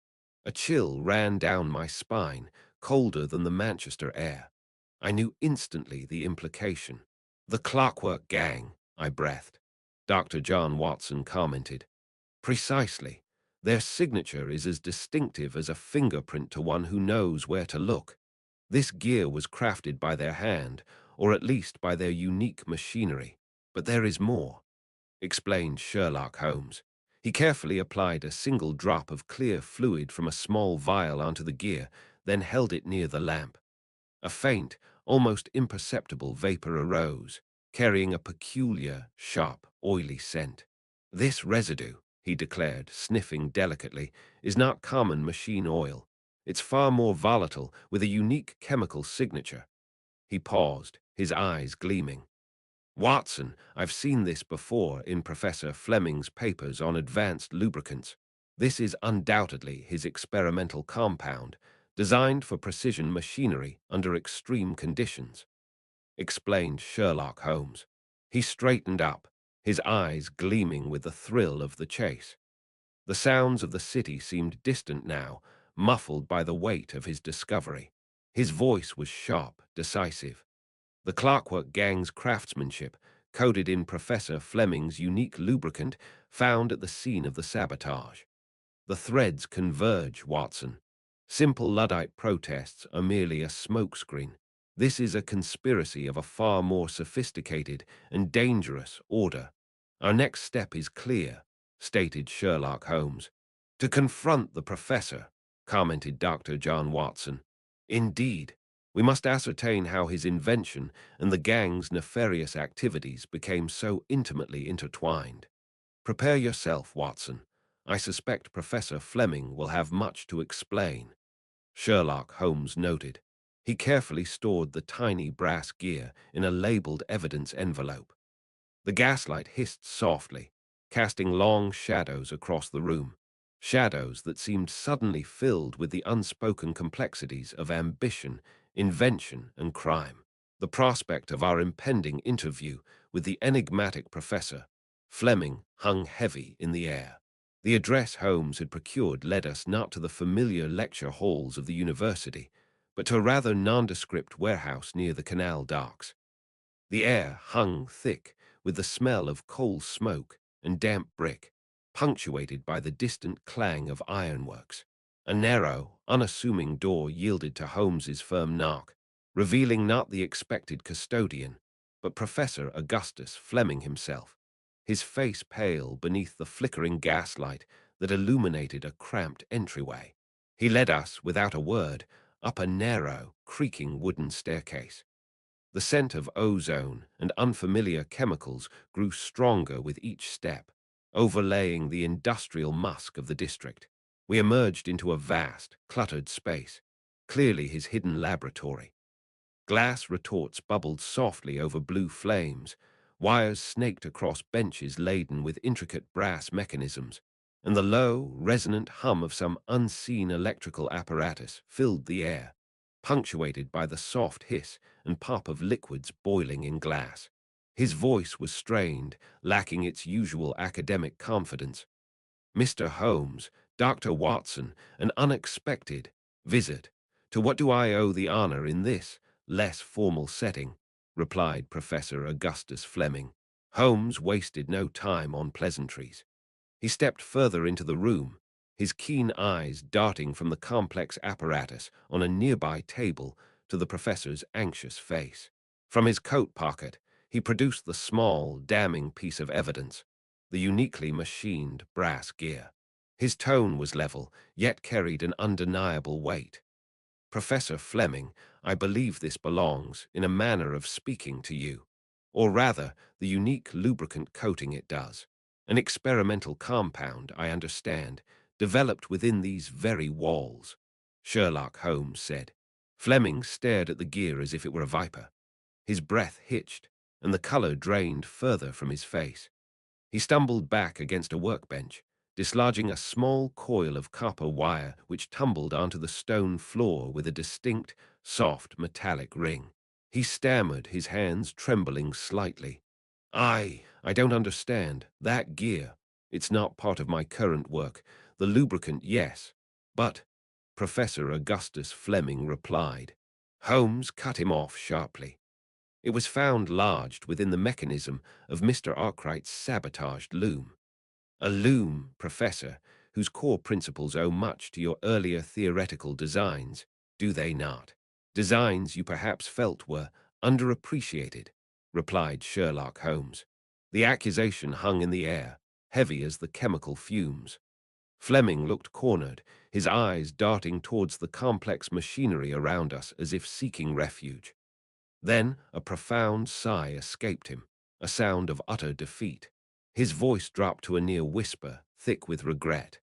A chill ran down my spine, colder than the Manchester air. I knew instantly the implication. The Clockwork gang, I breathed. Dr. John Watson commented. Precisely. Their signature is as distinctive as a fingerprint to one who knows where to look. This gear was crafted by their hand, or at least by their unique machinery. But there is more, explained Sherlock Holmes. He carefully applied a single drop of clear fluid from a small vial onto the gear, then held it near the lamp. A faint, almost imperceptible vapor arose, carrying a peculiar, sharp, oily scent. This residue, he declared, sniffing delicately, is not common machine oil. It's far more volatile, with a unique chemical signature. He paused, his eyes gleaming. Watson, I've seen this before in Professor Flemming's papers on advanced lubricants. This is undoubtedly his experimental compound, designed for precision machinery under extreme conditions, explained Sherlock Holmes. He straightened up, his eyes gleaming with the thrill of the chase. The sounds of the city seemed distant now, muffled by the weight of his discovery. His voice was sharp, decisive. The Clockwork gang's craftsmanship, coded in Professor Flemming's unique lubricant, found at the scene of the sabotage. The threads converge, Watson. Simple Luddite protests are merely a smokescreen. This is a conspiracy of a far more sophisticated and dangerous order. Our next step is clear, stated Sherlock Holmes. To confront the professor, commented Dr. John Watson. Indeed, we must ascertain how his invention and the gang's nefarious activities became so intimately intertwined. Prepare yourself, Watson. I suspect Professor Flemming will have much to explain. Sherlock Holmes noted. He carefully stored the tiny brass gear in a labeled evidence envelope. The gaslight hissed softly, casting long shadows across the room, shadows that seemed suddenly filled with the unspoken complexities of ambition, invention, and crime. The prospect of our impending interview with the enigmatic Professor Flemming hung heavy in the air. The address Holmes had procured led us not to the familiar lecture halls of the university, but to a rather nondescript warehouse near the canal docks. The air hung thick with the smell of coal smoke and damp brick, punctuated by the distant clang of ironworks. A narrow, unassuming door yielded to Holmes's firm knock, revealing not the expected custodian, but Professor Augustus Flemming himself, his face pale beneath the flickering gaslight that illuminated a cramped entryway. He led us, without a word, up a narrow, creaking wooden staircase. The scent of ozone and unfamiliar chemicals grew stronger with each step, overlaying the industrial musk of the district. We emerged into a vast, cluttered space, clearly his hidden laboratory. Glass retorts bubbled softly over blue flames, wires snaked across benches laden with intricate brass mechanisms, and the low, resonant hum of some unseen electrical apparatus filled the air, punctuated by the soft hiss and pop of liquids boiling in glass. His voice was strained, lacking its usual academic confidence. Mr. Holmes, Dr. Watson, an unexpected visit. To what do I owe the honor in this, less formal setting? Replied Professor Augustus Flemming. Holmes wasted no time on pleasantries. He stepped further into the room, his keen eyes darting from the complex apparatus on a nearby table to the professor's anxious face. From his coat pocket, he produced the small, damning piece of evidence, the uniquely machined brass gear. His tone was level, yet carried an undeniable weight. Professor Flemming, I believe this belongs, in a manner of speaking, to you. Or rather, the unique lubricant coating it does. An experimental compound, I understand, developed within these very walls, Sherlock Holmes said. Flemming stared at the gear as if it were a viper. His breath hitched, and the color drained further from his face. He stumbled back against a workbench, dislodging a small coil of copper wire which tumbled onto the stone floor with a distinct, soft, metallic ring. He stammered, his hands trembling slightly. I don't understand. That gear. It's not part of my current work. The lubricant, yes. But, Professor Augustus Flemming replied. Holmes cut him off sharply. It was found lodged within the mechanism of Mr. Arkwright's sabotaged loom. A loom, Professor, whose core principles owe much to your earlier theoretical designs, do they not? Designs you perhaps felt were underappreciated, replied Sherlock Holmes. The accusation hung in the air, heavy as the chemical fumes. Flemming looked cornered, his eyes darting towards the complex machinery around us as if seeking refuge. Then a profound sigh escaped him, a sound of utter defeat. His voice dropped to a near whisper, thick with regret.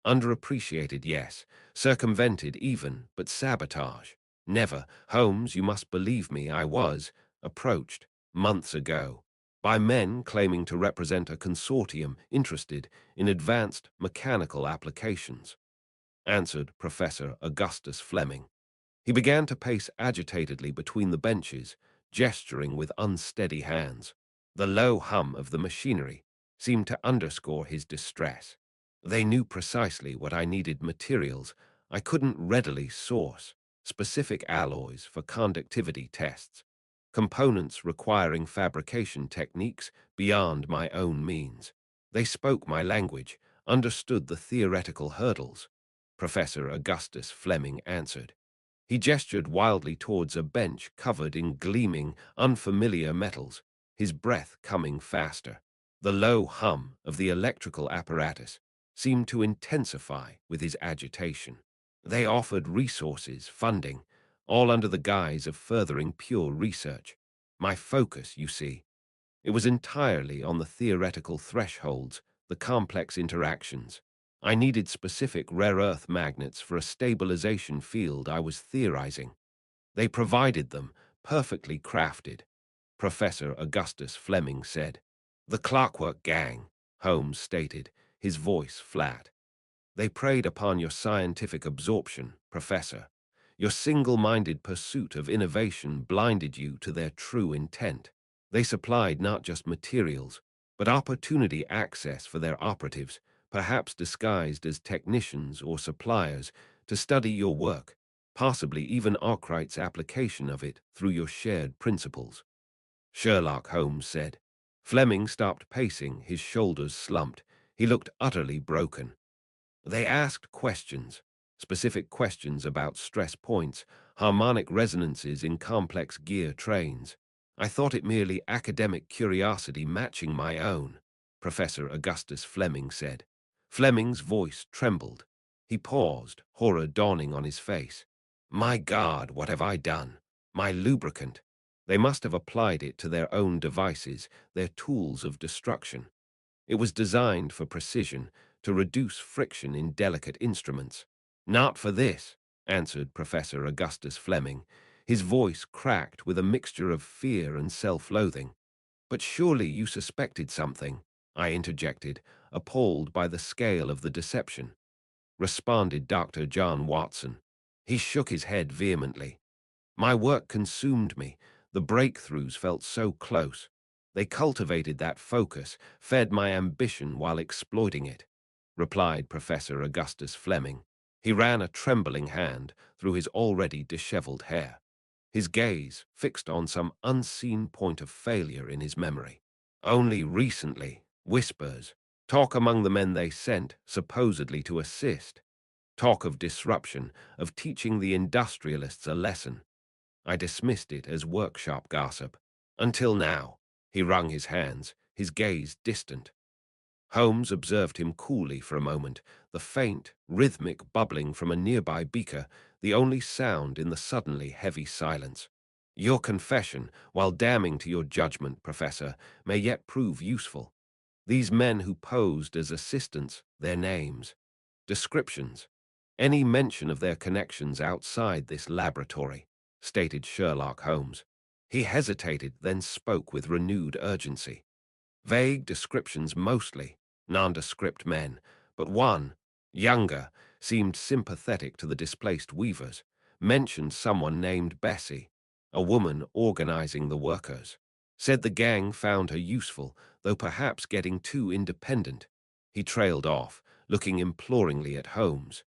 Underappreciated, yes. Circumvented even, but sabotage. Never. Holmes, you must believe me, I was approached, months ago, by men claiming to represent a consortium interested in advanced mechanical applications, answered Professor Augustus Flemming. He began to pace agitatedly between the benches, gesturing with unsteady hands. The low hum of the machinery seemed to underscore his distress. They knew precisely what I needed: materials I couldn't readily source, specific alloys for conductivity tests, components requiring fabrication techniques beyond my own means. They spoke my language, understood the theoretical hurdles. Professor Augustus Flemming answered. He gestured wildly towards a bench covered in gleaming, unfamiliar metals, his breath coming faster. The low hum of the electrical apparatus seemed to intensify with his agitation. They offered resources, funding, all under the guise of furthering pure research. My focus, you see, it was entirely on the theoretical thresholds, the complex interactions. I needed specific rare earth magnets for a stabilization field I was theorizing. They provided them, perfectly crafted, Professor Augustus Flemming said. The Clockwork gang, Holmes stated, his voice flat. They preyed upon your scientific absorption, Professor. Your single-minded pursuit of innovation blinded you to their true intent. They supplied not just materials, but opportunity access for their operatives, perhaps disguised as technicians or suppliers, to study your work, possibly even Arkwright's application of it through your shared principles. Sherlock Holmes said. Flemming stopped pacing, his shoulders slumped. He looked utterly broken. They asked questions, specific questions about stress points, harmonic resonances in complex gear trains. I thought it merely academic curiosity matching my own, Professor Augustus Flemming said. Flemming's voice trembled. He paused, horror dawning on his face. My God, what have I done? My lubricant. They must have applied it to their own devices, their tools of destruction. It was designed for precision, to reduce friction in delicate instruments. Not for this, answered Professor Augustus Flemming. His voice cracked with a mixture of fear and self-loathing. But surely you suspected something, I interjected, appalled by the scale of the deception. Responded Dr. John Watson. He shook his head vehemently. My work consumed me. The breakthroughs felt so close. They cultivated that focus, fed my ambition while exploiting it, replied Professor Augustus Flemming. He ran a trembling hand through his already disheveled hair, his gaze fixed on some unseen point of failure in his memory. Only recently, whispers, talk among the men they sent, supposedly to assist, talk of disruption, of teaching the industrialists a lesson. I dismissed it as workshop gossip. Until now, he wrung his hands, his gaze distant. Holmes observed him coolly for a moment, the faint, rhythmic bubbling from a nearby beaker, the only sound in the suddenly heavy silence. Your confession, while damning to your judgment, Professor, may yet prove useful. These men who posed as assistants, their names, descriptions, any mention of their connections outside this laboratory, stated Sherlock Holmes. He hesitated, then spoke with renewed urgency. Vague descriptions mostly, nondescript men, but one, younger, seemed sympathetic to the displaced weavers, mentioned someone named Bessie, a woman organizing the workers. Said the gang found her useful, though perhaps getting too independent. He trailed off, looking imploringly at Holmes.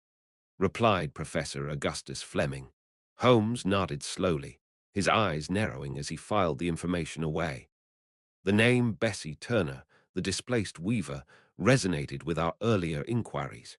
Replied Professor Augustus Flemming. Holmes nodded slowly, his eyes narrowing as he filed the information away. The name Bessie Turner, the displaced weaver, resonated with our earlier inquiries.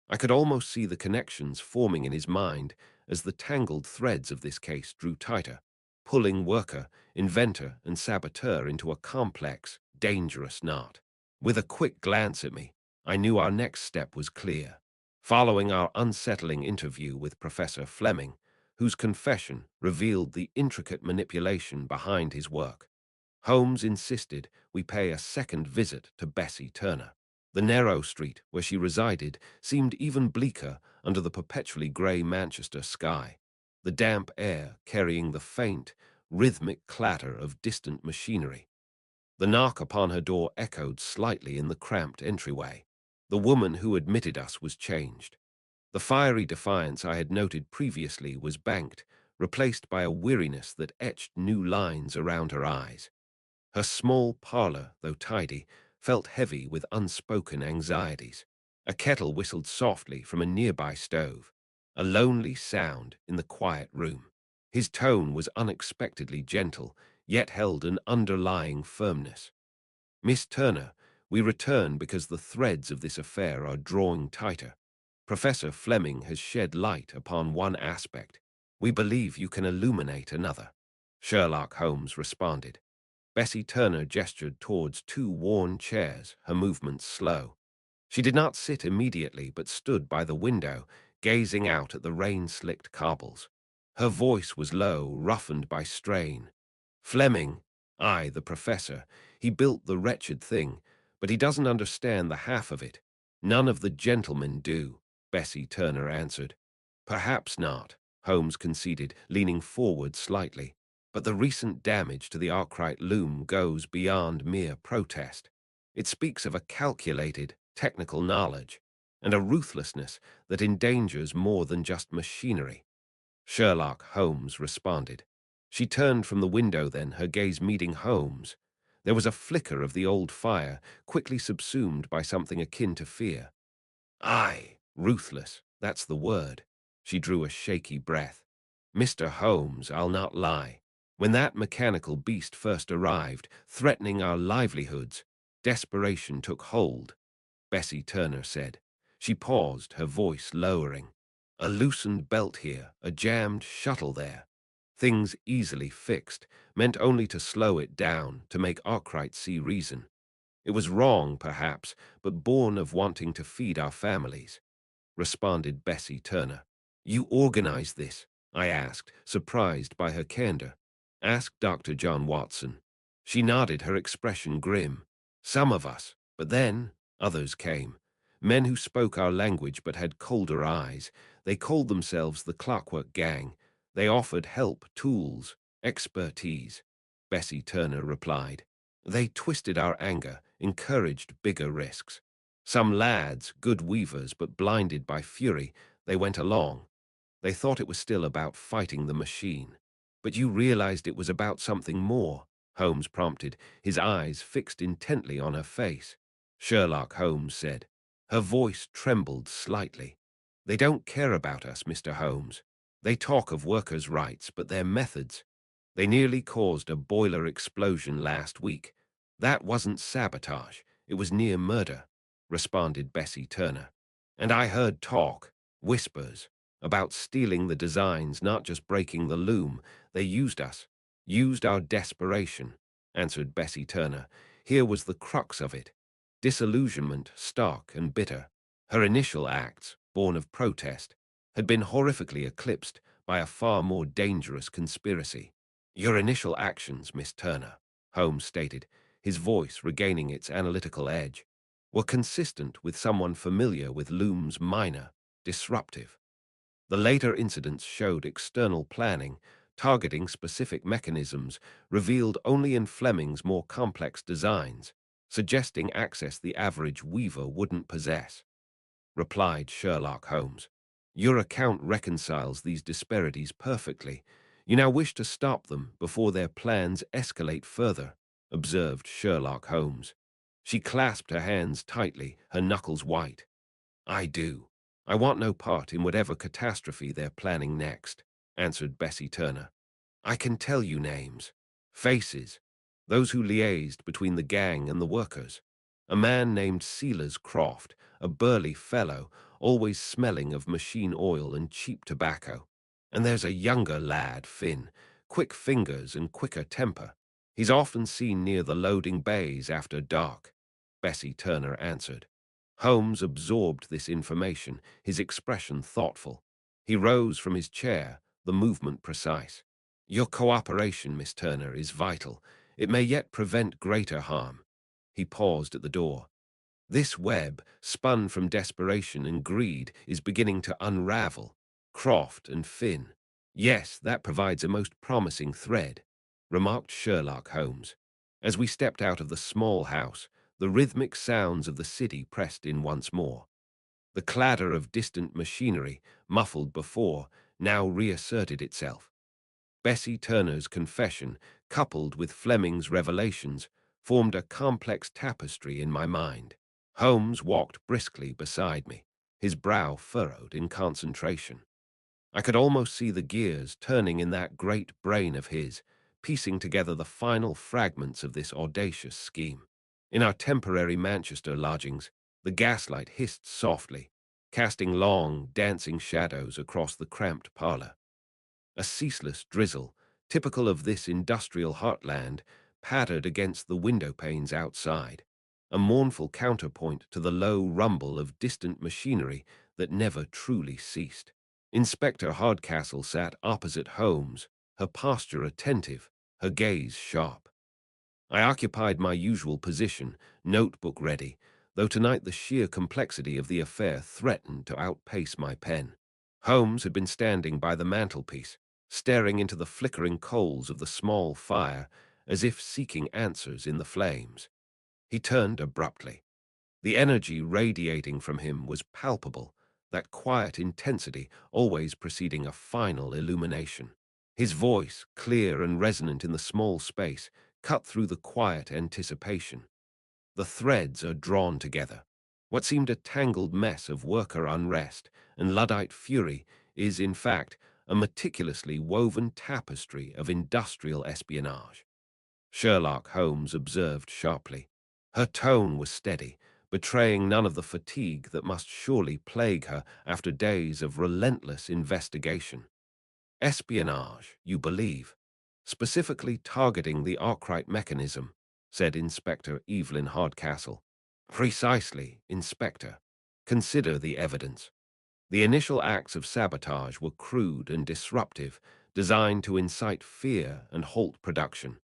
I could almost see the connections forming in his mind as the tangled threads of this case drew tighter, pulling worker, inventor, and saboteur into a complex, dangerous knot. With a quick glance at me, I knew our next step was clear. Following our unsettling interview with Professor Flemming, whose confession revealed the intricate manipulation behind his work, Holmes insisted we pay a second visit to Bessie Turner. The narrow street where she resided seemed even bleaker under the perpetually grey Manchester sky, the damp air carrying the faint, rhythmic clatter of distant machinery. The knock upon her door echoed slightly in the cramped entryway. The woman who admitted us was changed. The fiery defiance I had noted previously was banked, replaced by a weariness that etched new lines around her eyes. Her small parlor, though tidy, felt heavy with unspoken anxieties. A kettle whistled softly from a nearby stove, a lonely sound in the quiet room. His tone was unexpectedly gentle, yet held an underlying firmness. Miss Turner, we return because the threads of this affair are drawing tighter. Professor Flemming has shed light upon one aspect. We believe you can illuminate another. Sherlock Holmes responded. Bessie Turner gestured towards two worn chairs, her movements slow. She did not sit immediately, but stood by the window, gazing out at the rain-slicked cobbles. Her voice was low, roughened by strain. Flemming, I, the professor, he built the wretched thing, but he doesn't understand the half of it. None of the gentlemen do, Bessie Turner answered. Perhaps not, Holmes conceded, leaning forward slightly. But the recent damage to the Arkwright loom goes beyond mere protest. It speaks of a calculated, technical knowledge, and a ruthlessness that endangers more than just machinery. Sherlock Holmes responded. She turned from the window then, her gaze meeting Holmes'. There was a flicker of the old fire, quickly subsumed by something akin to fear. Aye, ruthless, that's the word. She drew a shaky breath. Mr. Holmes, I'll not lie. When that mechanical beast first arrived, threatening our livelihoods, desperation took hold, Bessie Turner said. She paused, her voice lowering. A loosened belt here, a jammed shuttle there. Things easily fixed, meant only to slow it down, to make Arkwright see reason. It was wrong, perhaps, but born of wanting to feed our families, responded Bessie Turner. You organized this? I asked, surprised by her candor. Ask Dr. John Watson. She nodded, her expression grim. Some of us, but then others came. Men who spoke our language but had colder eyes. They called themselves the Clockwork Gang. They offered help, tools, expertise. Bessie Turner replied. They twisted our anger, encouraged bigger risks. Some lads, good weavers but blinded by fury, they went along. They thought it was still about fighting the machine. But you realized it was about something more, Holmes prompted, his eyes fixed intently on her face. Sherlock Holmes said. Her voice trembled slightly. They don't care about us, Mr. Holmes. They talk of workers' rights, but their methods. They nearly caused a boiler explosion last week. That wasn't sabotage. It was near murder, responded Bessie Turner. And I heard talk, whispers, about stealing the designs, not just breaking the loom. They used us, used our desperation, answered Bessie Turner. Here was the crux of it. Disillusionment, stark and bitter. Her initial acts, born of protest, had been horrifically eclipsed by a far more dangerous conspiracy. Your initial actions, Miss Turner, Holmes stated, his voice regaining its analytical edge, were consistent with someone familiar with Loom's minor, disruptive. The later incidents showed external planning, targeting specific mechanisms revealed only in Fleming's more complex designs, suggesting access the average weaver wouldn't possess, replied Sherlock Holmes. Your account reconciles these disparities perfectly. You now wish to stop them before their plans escalate further, observed Sherlock Holmes. She clasped her hands tightly, her knuckles white. I do. I want no part in whatever catastrophe they're planning next, answered Bessie Turner. I can tell you names, faces, those who liaised between the gang and the workers. A man named Sealers Croft, a burly fellow, always smelling of machine oil and cheap tobacco. And there's a younger lad, Finn, quick fingers and quicker temper. He's often seen near the loading bays after dark, Bessie Turner answered. Holmes absorbed this information, his expression thoughtful. He rose from his chair, the movement precise. Your cooperation, Miss Turner, is vital. It may yet prevent greater harm. He paused at the door. This web, spun from desperation and greed, is beginning to unravel. Croft and Finn. Yes, that provides a most promising thread, remarked Sherlock Holmes. As we stepped out of the small house, the rhythmic sounds of the city pressed in once more. The clatter of distant machinery, muffled before, now reasserted itself. Bessie Turner's confession, coupled with Fleming's revelations, formed a complex tapestry in my mind. Holmes walked briskly beside me, his brow furrowed in concentration. I could almost see the gears turning in that great brain of his, piecing together the final fragments of this audacious scheme. In our temporary Manchester lodgings, the gaslight hissed softly, casting long, dancing shadows across the cramped parlor. A ceaseless drizzle, typical of this industrial heartland, pattered against the window panes outside, a mournful counterpoint to the low rumble of distant machinery that never truly ceased. Inspector Hardcastle sat opposite Holmes, her posture attentive, her gaze sharp. I occupied my usual position, notebook ready, though tonight the sheer complexity of the affair threatened to outpace my pen. Holmes had been standing by the mantelpiece, staring into the flickering coals of the small fire, as if seeking answers in the flames. He turned abruptly. The energy radiating from him was palpable, that quiet intensity always preceding a final illumination. His voice, clear and resonant in the small space, cut through the quiet anticipation. The threads are drawn together. What seemed a tangled mess of worker unrest and Luddite fury is, in fact, a meticulously woven tapestry of industrial espionage. Sherlock Holmes observed sharply. Her tone was steady, betraying none of the fatigue that must surely plague her after days of relentless investigation. Espionage, you believe, specifically targeting the Arkwright mechanism, said Inspector Evelyn Hardcastle. Precisely, Inspector. Consider the evidence. The initial acts of sabotage were crude and disruptive, designed to incite fear and halt production.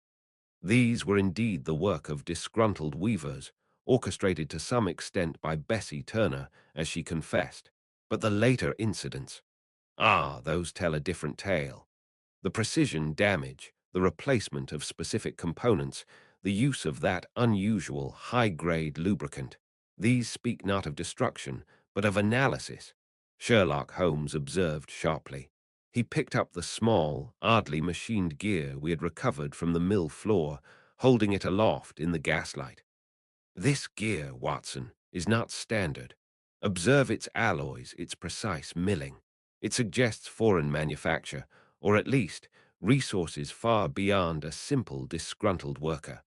These were indeed the work of disgruntled weavers, orchestrated to some extent by Bessie Turner, as she confessed. But the later incidents, those tell a different tale. The precision damage, the replacement of specific components, the use of that unusual high-grade lubricant. These speak not of destruction, but of analysis, Sherlock Holmes observed sharply. He picked up the small, oddly machined gear we had recovered from the mill floor, holding it aloft in the gaslight. This gear, Watson, is not standard. Observe its alloys, its precise milling. It suggests foreign manufacture, or at least resources far beyond a simple disgruntled worker.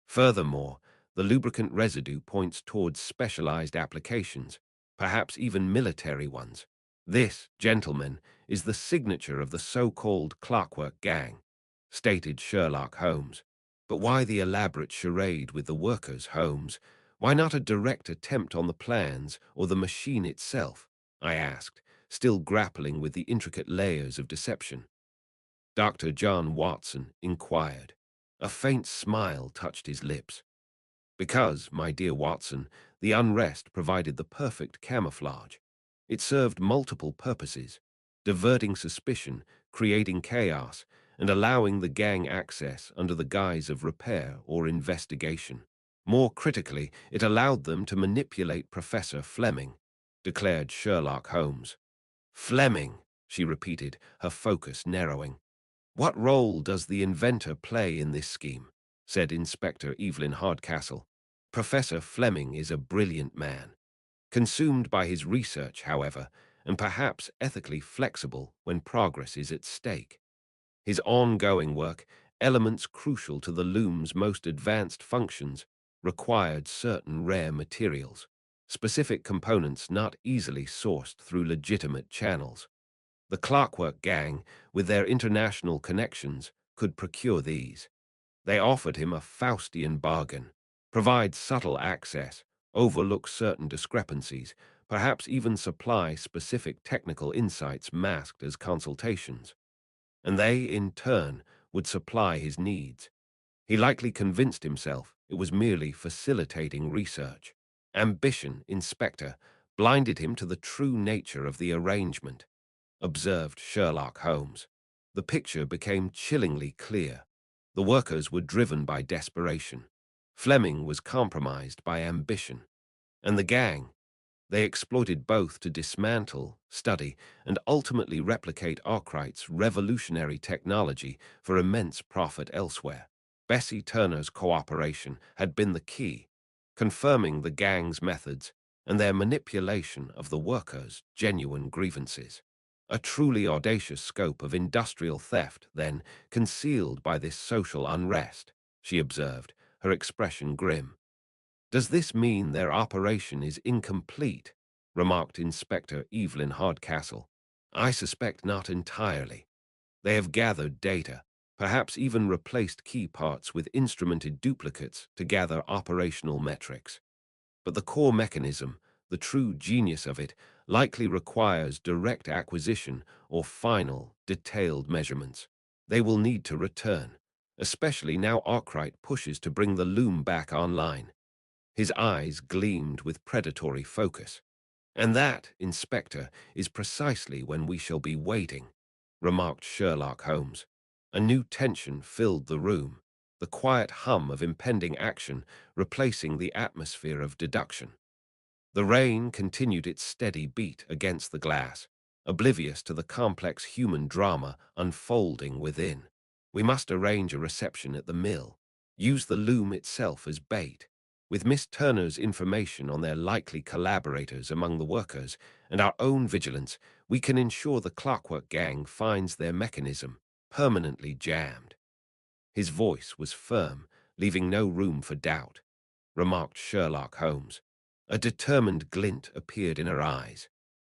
Furthermore, the lubricant residue points towards specialized applications, perhaps even military ones. This, gentlemen, is the signature of the so-called Clockwork Gang, stated Sherlock Holmes. But why the elaborate charade with the workers, Holmes? Why not a direct attempt on the plans or the machine itself? I asked, still grappling with the intricate layers of deception. Dr. John Watson inquired. A faint smile touched his lips. Because, my dear Watson, the unrest provided the perfect camouflage. It served multiple purposes, diverting suspicion, creating chaos, and allowing the gang access under the guise of repair or investigation. More critically, it allowed them to manipulate Professor Flemming, declared Sherlock Holmes. Flemming, she repeated, her focus narrowing. What role does the inventor play in this scheme? Said Inspector Evelyn Hardcastle. Professor Flemming is a brilliant man, consumed by his research, however, and perhaps ethically flexible when progress is at stake. His ongoing work, elements crucial to the loom's most advanced functions, required certain rare materials, specific components not easily sourced through legitimate channels. The Clockwork Gang, with their international connections, could procure these. They offered him a Faustian bargain, provide subtle access, overlook certain discrepancies, perhaps even supply specific technical insights masked as consultations. And they, in turn, would supply his needs. He likely convinced himself it was merely facilitating research. Ambition, Inspector, blinded him to the true nature of the arrangement, observed Sherlock Holmes. The picture became chillingly clear. The workers were driven by desperation. Flemming was compromised by ambition. And the gang, they exploited both to dismantle, study, and ultimately replicate Arkwright's revolutionary technology for immense profit elsewhere. Bessie Turner's cooperation had been the key, confirming the gang's methods and their manipulation of the workers' genuine grievances. A truly audacious scope of industrial theft, then, concealed by this social unrest, she observed, her expression grim. Does this mean their operation is incomplete? Remarked Inspector Evelyn Hardcastle. I suspect not entirely. They have gathered data, perhaps even replaced key parts with instrumented duplicates to gather operational metrics. But the core mechanism, the true genius of it, likely requires direct acquisition or final, detailed measurements. They will need to return, especially now Arkwright pushes to bring the loom back online. His eyes gleamed with predatory focus. And that, Inspector, is precisely when we shall be waiting, remarked Sherlock Holmes. A new tension filled the room, the quiet hum of impending action replacing the atmosphere of deduction. The rain continued its steady beat against the glass, oblivious to the complex human drama unfolding within. We must arrange a reception at the mill, use the loom itself as bait. With Miss Turner's information on their likely collaborators among the workers and our own vigilance, we can ensure the Clockwork Gang finds their mechanism permanently jammed. His voice was firm, leaving no room for doubt, remarked Sherlock Holmes. A determined glint appeared in her eyes.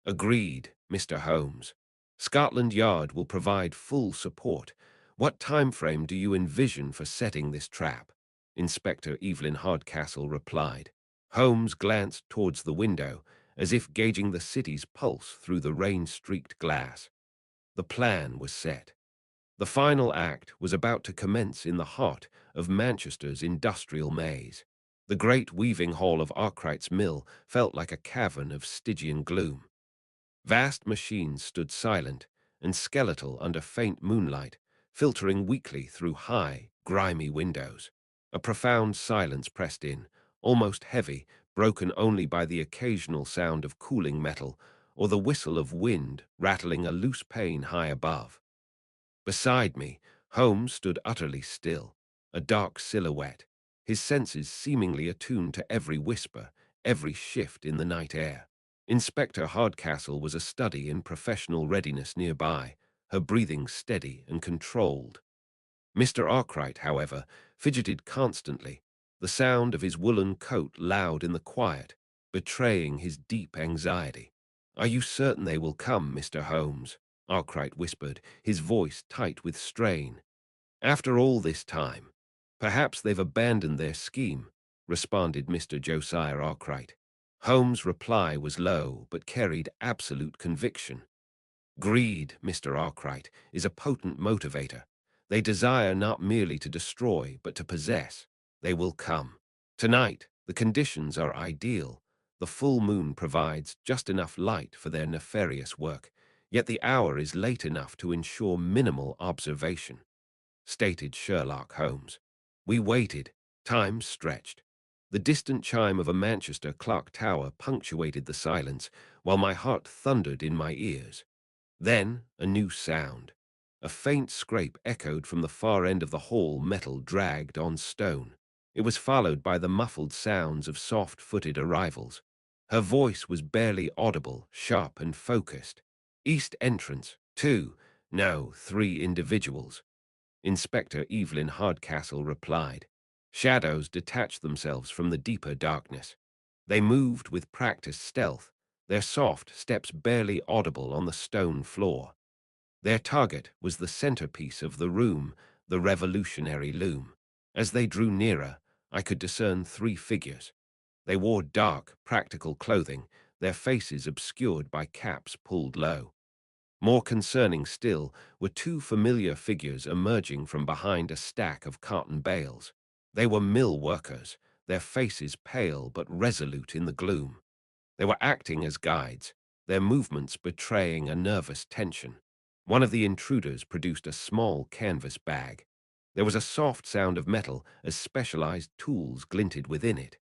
Agreed, Mr. Holmes. Scotland Yard will provide full support. What time frame do you envision for setting this trap? Inspector Evelyn Hardcastle replied. Holmes glanced towards the window, as if gauging the city's pulse through the rain-streaked glass. The plan was set. The final act was about to commence in the heart of Manchester's industrial maze. The great weaving hall of Arkwright's mill felt like a cavern of Stygian gloom. Vast machines stood silent and skeletal under faint moonlight, filtering weakly through high, grimy windows. A profound silence pressed in, almost heavy, broken only by the occasional sound of cooling metal or the whistle of wind rattling a loose pane high above. Beside me, Holmes stood utterly still, a dark silhouette, his senses seemingly attuned to every whisper, every shift in the night air. Inspector Hardcastle was a study in professional readiness nearby, her breathing steady and controlled. Mr. Arkwright, however, fidgeted constantly, the sound of his woolen coat loud in the quiet, betraying his deep anxiety. "Are you certain they will come, Mr. Holmes?" Arkwright whispered, his voice tight with strain. "After all this time, perhaps they've abandoned their scheme," responded Mr. Josiah Arkwright. Holmes' reply was low, but carried absolute conviction. "Greed, Mr. Arkwright, is a potent motivator. They desire not merely to destroy, but to possess. They will come. Tonight, the conditions are ideal. The full moon provides just enough light for their nefarious work, yet the hour is late enough to ensure minimal observation," stated Sherlock Holmes. We waited. Time stretched. The distant chime of a Manchester clock tower punctuated the silence, while my heart thundered in my ears. Then a new sound. A faint scrape echoed from the far end of the hall, metal dragged on stone. It was followed by the muffled sounds of soft-footed arrivals. Her voice was barely audible, sharp and focused. "East entrance, 2. No, 3 individuals." Inspector Evelyn Hardcastle replied. Shadows detached themselves from the deeper darkness. They moved with practiced stealth, their soft steps barely audible on the stone floor. Their target was the centerpiece of the room, the revolutionary loom. As they drew nearer, I could discern 3 figures. They wore dark, practical clothing, their faces obscured by caps pulled low. More concerning still were 2 familiar figures emerging from behind a stack of cotton bales. They were mill workers, their faces pale but resolute in the gloom. They were acting as guides, their movements betraying a nervous tension. One of the intruders produced a small canvas bag. There was a soft sound of metal as specialized tools glinted within it.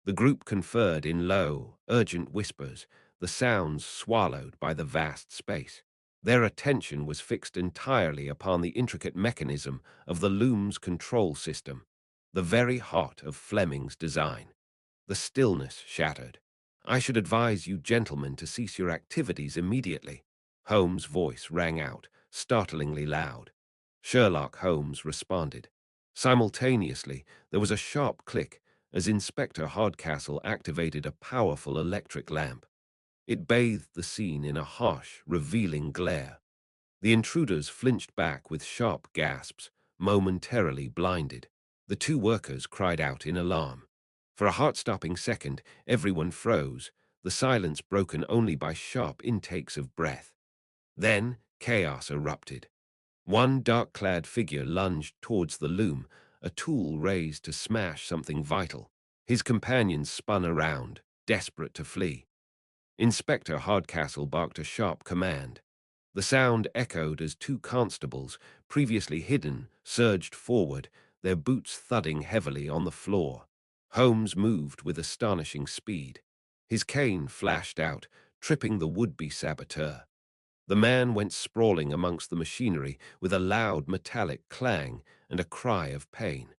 The group conferred in low, urgent whispers, the sounds swallowed by the vast space. Their attention was fixed entirely upon the intricate mechanism of the loom's control system, the very heart of Fleming's design. The stillness shattered. "I should advise you gentlemen to cease your activities immediately." Holmes' voice rang out, startlingly loud. Sherlock Holmes responded. Simultaneously, there was a sharp click as Inspector Hardcastle activated a powerful electric lamp. It bathed the scene in a harsh, revealing glare. The intruders flinched back with sharp gasps, momentarily blinded. The 2 workers cried out in alarm. For a heart-stopping second, everyone froze, the silence broken only by sharp intakes of breath. Then chaos erupted. One dark-clad figure lunged towards the loom, a tool raised to smash something vital. His companions spun around, desperate to flee. Inspector Hardcastle barked a sharp command. The sound echoed as 2 constables, previously hidden, surged forward, their boots thudding heavily on the floor. Holmes moved with astonishing speed. His cane flashed out, tripping the would-be saboteur. The man went sprawling amongst the machinery with a loud metallic clang and a cry of pain.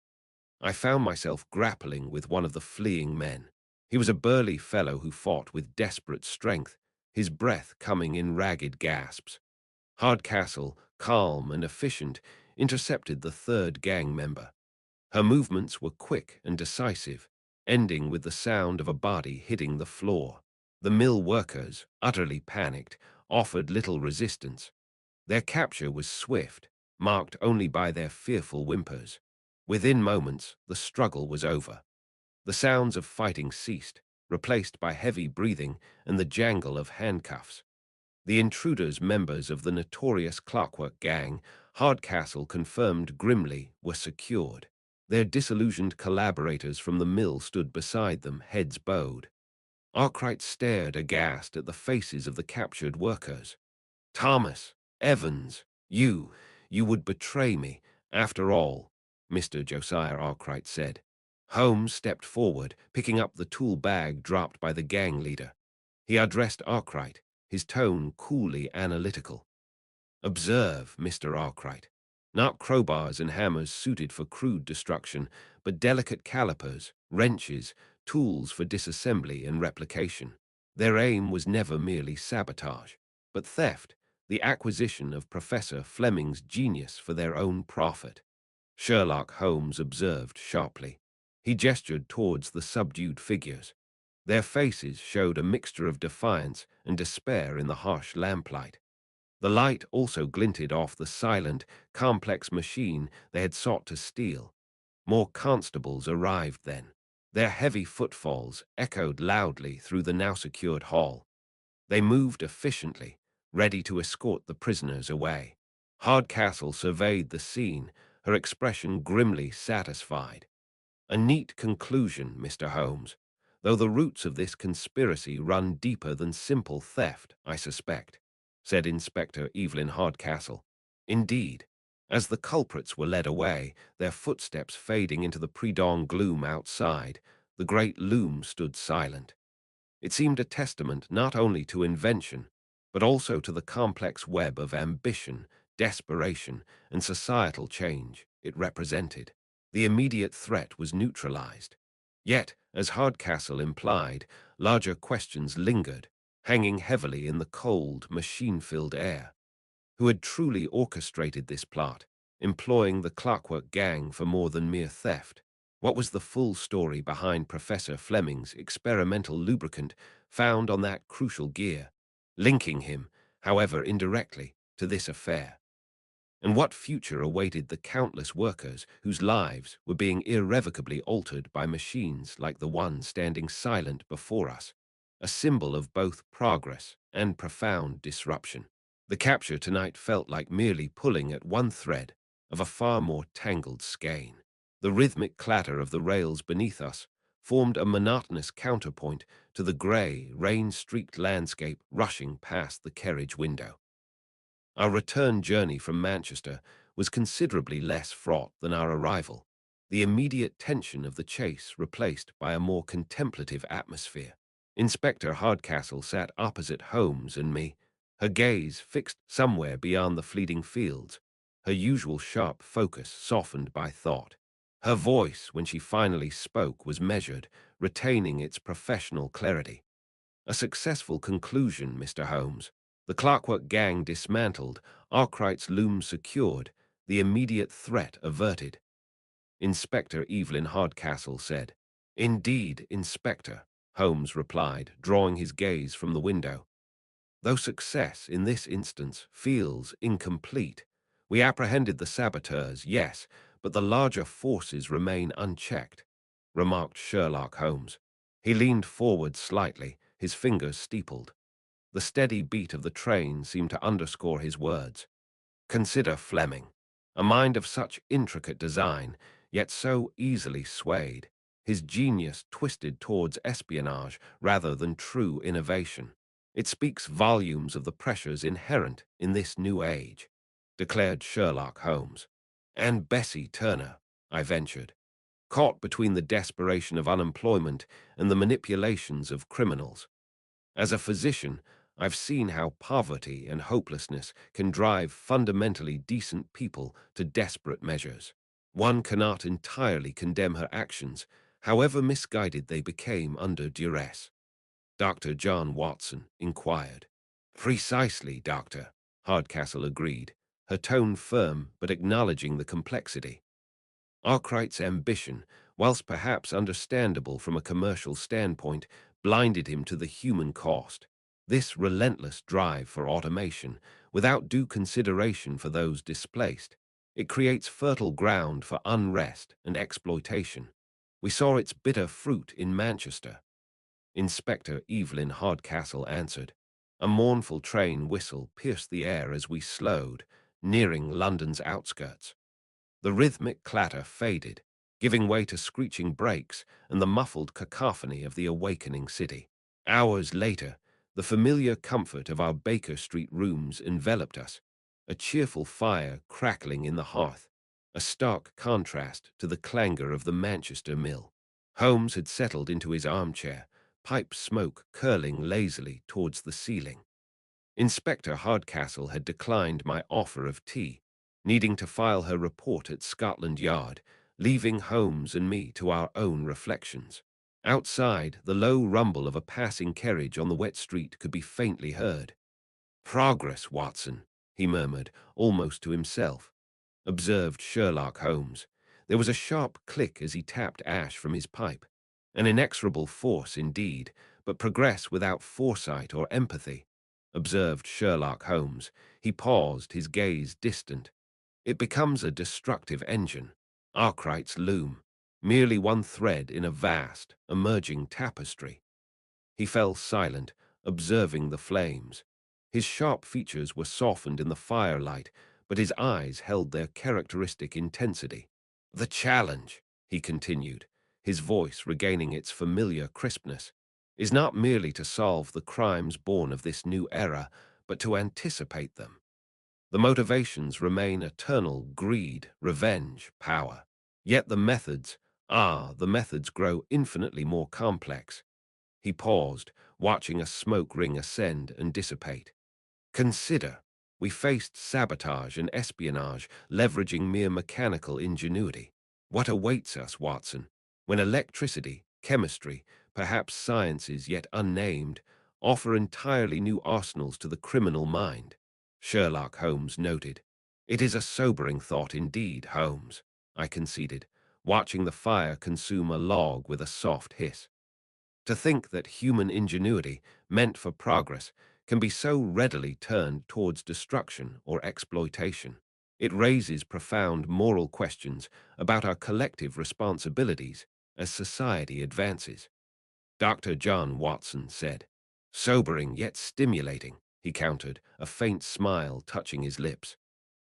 I found myself grappling with one of the fleeing men. He was a burly fellow who fought with desperate strength, his breath coming in ragged gasps. Hardcastle, calm and efficient, intercepted the 3rd gang member. Her movements were quick and decisive, ending with the sound of a body hitting the floor. The mill workers, utterly panicked, offered little resistance. Their capture was swift, marked only by their fearful whimpers. Within moments, the struggle was over. The sounds of fighting ceased, replaced by heavy breathing and the jangle of handcuffs. The intruders, members of the notorious Clockwork gang, Hardcastle confirmed grimly, were secured. Their disillusioned collaborators from the mill stood beside them, heads bowed. Arkwright stared aghast at the faces of the captured workers. "Thomas, Evans, you would betray me, after all," Mr. Josiah Arkwright said. Holmes stepped forward, picking up the tool bag dropped by the gang leader. He addressed Arkwright, his tone coolly analytical. "Observe, Mr. Arkwright. Not crowbars and hammers suited for crude destruction, but delicate calipers, wrenches, tools for disassembly and replication. Their aim was never merely sabotage, but theft, the acquisition of Professor Flemming's genius for their own profit. Sherlock Holmes observed sharply. He gestured towards the subdued figures. Their faces showed a mixture of defiance and despair in the harsh lamplight. The light also glinted off the silent, complex machine they had sought to steal. More constables arrived then. Their heavy footfalls echoed loudly through the now secured hall. They moved efficiently, ready to escort the prisoners away. Hardcastle surveyed the scene, her expression grimly satisfied. A neat conclusion, Mr. Holmes, though the roots of this conspiracy run deeper than simple theft, I suspect, said Inspector Evelyn Hardcastle. Indeed, as the culprits were led away, their footsteps fading into the pre-dawn gloom outside, the great loom stood silent. It seemed a testament not only to invention, but also to the complex web of ambition, desperation, and societal change it represented. The immediate threat was neutralized. Yet, as Hardcastle implied, larger questions lingered, hanging heavily in the cold, machine-filled air. Who had truly orchestrated this plot, employing the Clockwork gang for more than mere theft? What was the full story behind Professor Flemming's experimental lubricant found on that crucial gear, linking him, however indirectly, to this affair? And what future awaited the countless workers whose lives were being irrevocably altered by machines like the one standing silent before us, a symbol of both progress and profound disruption? The capture tonight felt like merely pulling at one thread of a far more tangled skein. The rhythmic clatter of the rails beneath us formed a monotonous counterpoint to the grey, rain-streaked landscape rushing past the carriage window. Our return journey from Manchester was considerably less fraught than our arrival, the immediate tension of the chase replaced by a more contemplative atmosphere. Inspector Hardcastle sat opposite Holmes and me, her gaze fixed somewhere beyond the fleeting fields, her usual sharp focus softened by thought. Her voice, when she finally spoke, was measured, retaining its professional clarity. A successful conclusion, Mr. Holmes. The Clockwork gang dismantled, Arkwright's loom secured, the immediate threat averted. Inspector Evelyn Hardcastle said. Indeed, Inspector, Holmes replied, drawing his gaze from the window. Though success in this instance feels incomplete, we apprehended the saboteurs, yes, but the larger forces remain unchecked, remarked Sherlock Holmes. He leaned forward slightly, his fingers steepled. The steady beat of the train seemed to underscore his words. Consider Flemming, a mind of such intricate design, yet so easily swayed, his genius twisted towards espionage rather than true innovation. It speaks volumes of the pressures inherent in this new age, declared Sherlock Holmes. And Bessie Turner, I ventured, caught between the desperation of unemployment and the manipulations of criminals. As a physician, I've seen how poverty and hopelessness can drive fundamentally decent people to desperate measures. One cannot entirely condemn her actions, however misguided they became under duress. Dr. John Watson inquired. Precisely, Doctor, Hardcastle agreed, her tone firm but acknowledging the complexity. Arkwright's ambition, whilst perhaps understandable from a commercial standpoint, blinded him to the human cost. This relentless drive for automation, without due consideration for those displaced, it creates fertile ground for unrest and exploitation. We saw its bitter fruit in Manchester. Inspector Evelyn Hardcastle answered. A mournful train whistle pierced the air as we slowed, nearing London's outskirts. The rhythmic clatter faded, giving way to screeching brakes and the muffled cacophony of the awakening city. Hours later, the familiar comfort of our Baker Street rooms enveloped us, a cheerful fire crackling in the hearth, a stark contrast to the clangor of the Manchester mill. Holmes had settled into his armchair, pipe smoke curling lazily towards the ceiling. Inspector Hardcastle had declined my offer of tea, needing to file her report at Scotland Yard, leaving Holmes and me to our own reflections. Outside, the low rumble of a passing carriage on the wet street could be faintly heard. "Progress, Watson," he murmured, almost to himself. Observed Sherlock Holmes. There was a sharp click as he tapped ash from his pipe. An inexorable force indeed, but progress without foresight or empathy. Observed Sherlock Holmes. He paused, his gaze distant. It becomes a destructive engine. Arkwright's loom, merely one thread in a vast, emerging tapestry. He fell silent, observing the flames. His sharp features were softened in the firelight, but his eyes held their characteristic intensity. "The challenge," he continued, his voice regaining its familiar crispness, "is not merely to solve the crimes born of this new era, but to anticipate them. The motivations remain eternal: greed, revenge, power. Yet the methods grow infinitely more complex." He paused, watching a smoke ring ascend and dissipate. "Consider, we faced sabotage and espionage, leveraging mere mechanical ingenuity. What awaits us, Watson, when electricity, chemistry, perhaps sciences yet unnamed, offer entirely new arsenals to the criminal mind?" Sherlock Holmes noted. "It is a sobering thought indeed, Holmes," I conceded, watching the fire consume a log with a soft hiss. "To think that human ingenuity, meant for progress, can be so readily turned towards destruction or exploitation. It raises profound moral questions about our collective responsibilities as society advances." Dr. John Watson said. "Sobering yet stimulating," he countered, a faint smile touching his lips.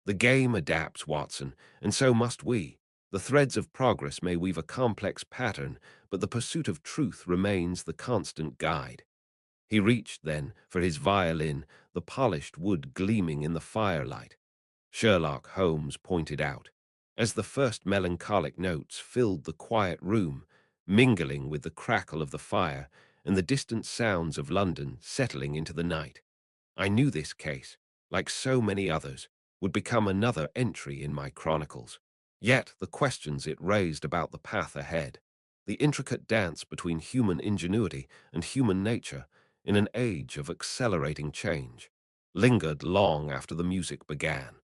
"The game adapts, Watson, and so must we. The threads of progress may weave a complex pattern, but the pursuit of truth remains the constant guide." He reached, then, for his violin, the polished wood gleaming in the firelight. Sherlock Holmes pointed out, as the first melancholic notes filled the quiet room, mingling with the crackle of the fire and the distant sounds of London settling into the night. I knew this case, like so many others, would become another entry in my chronicles. Yet the questions it raised about the path ahead, the intricate dance between human ingenuity and human nature in an age of accelerating change, lingered long after the music began.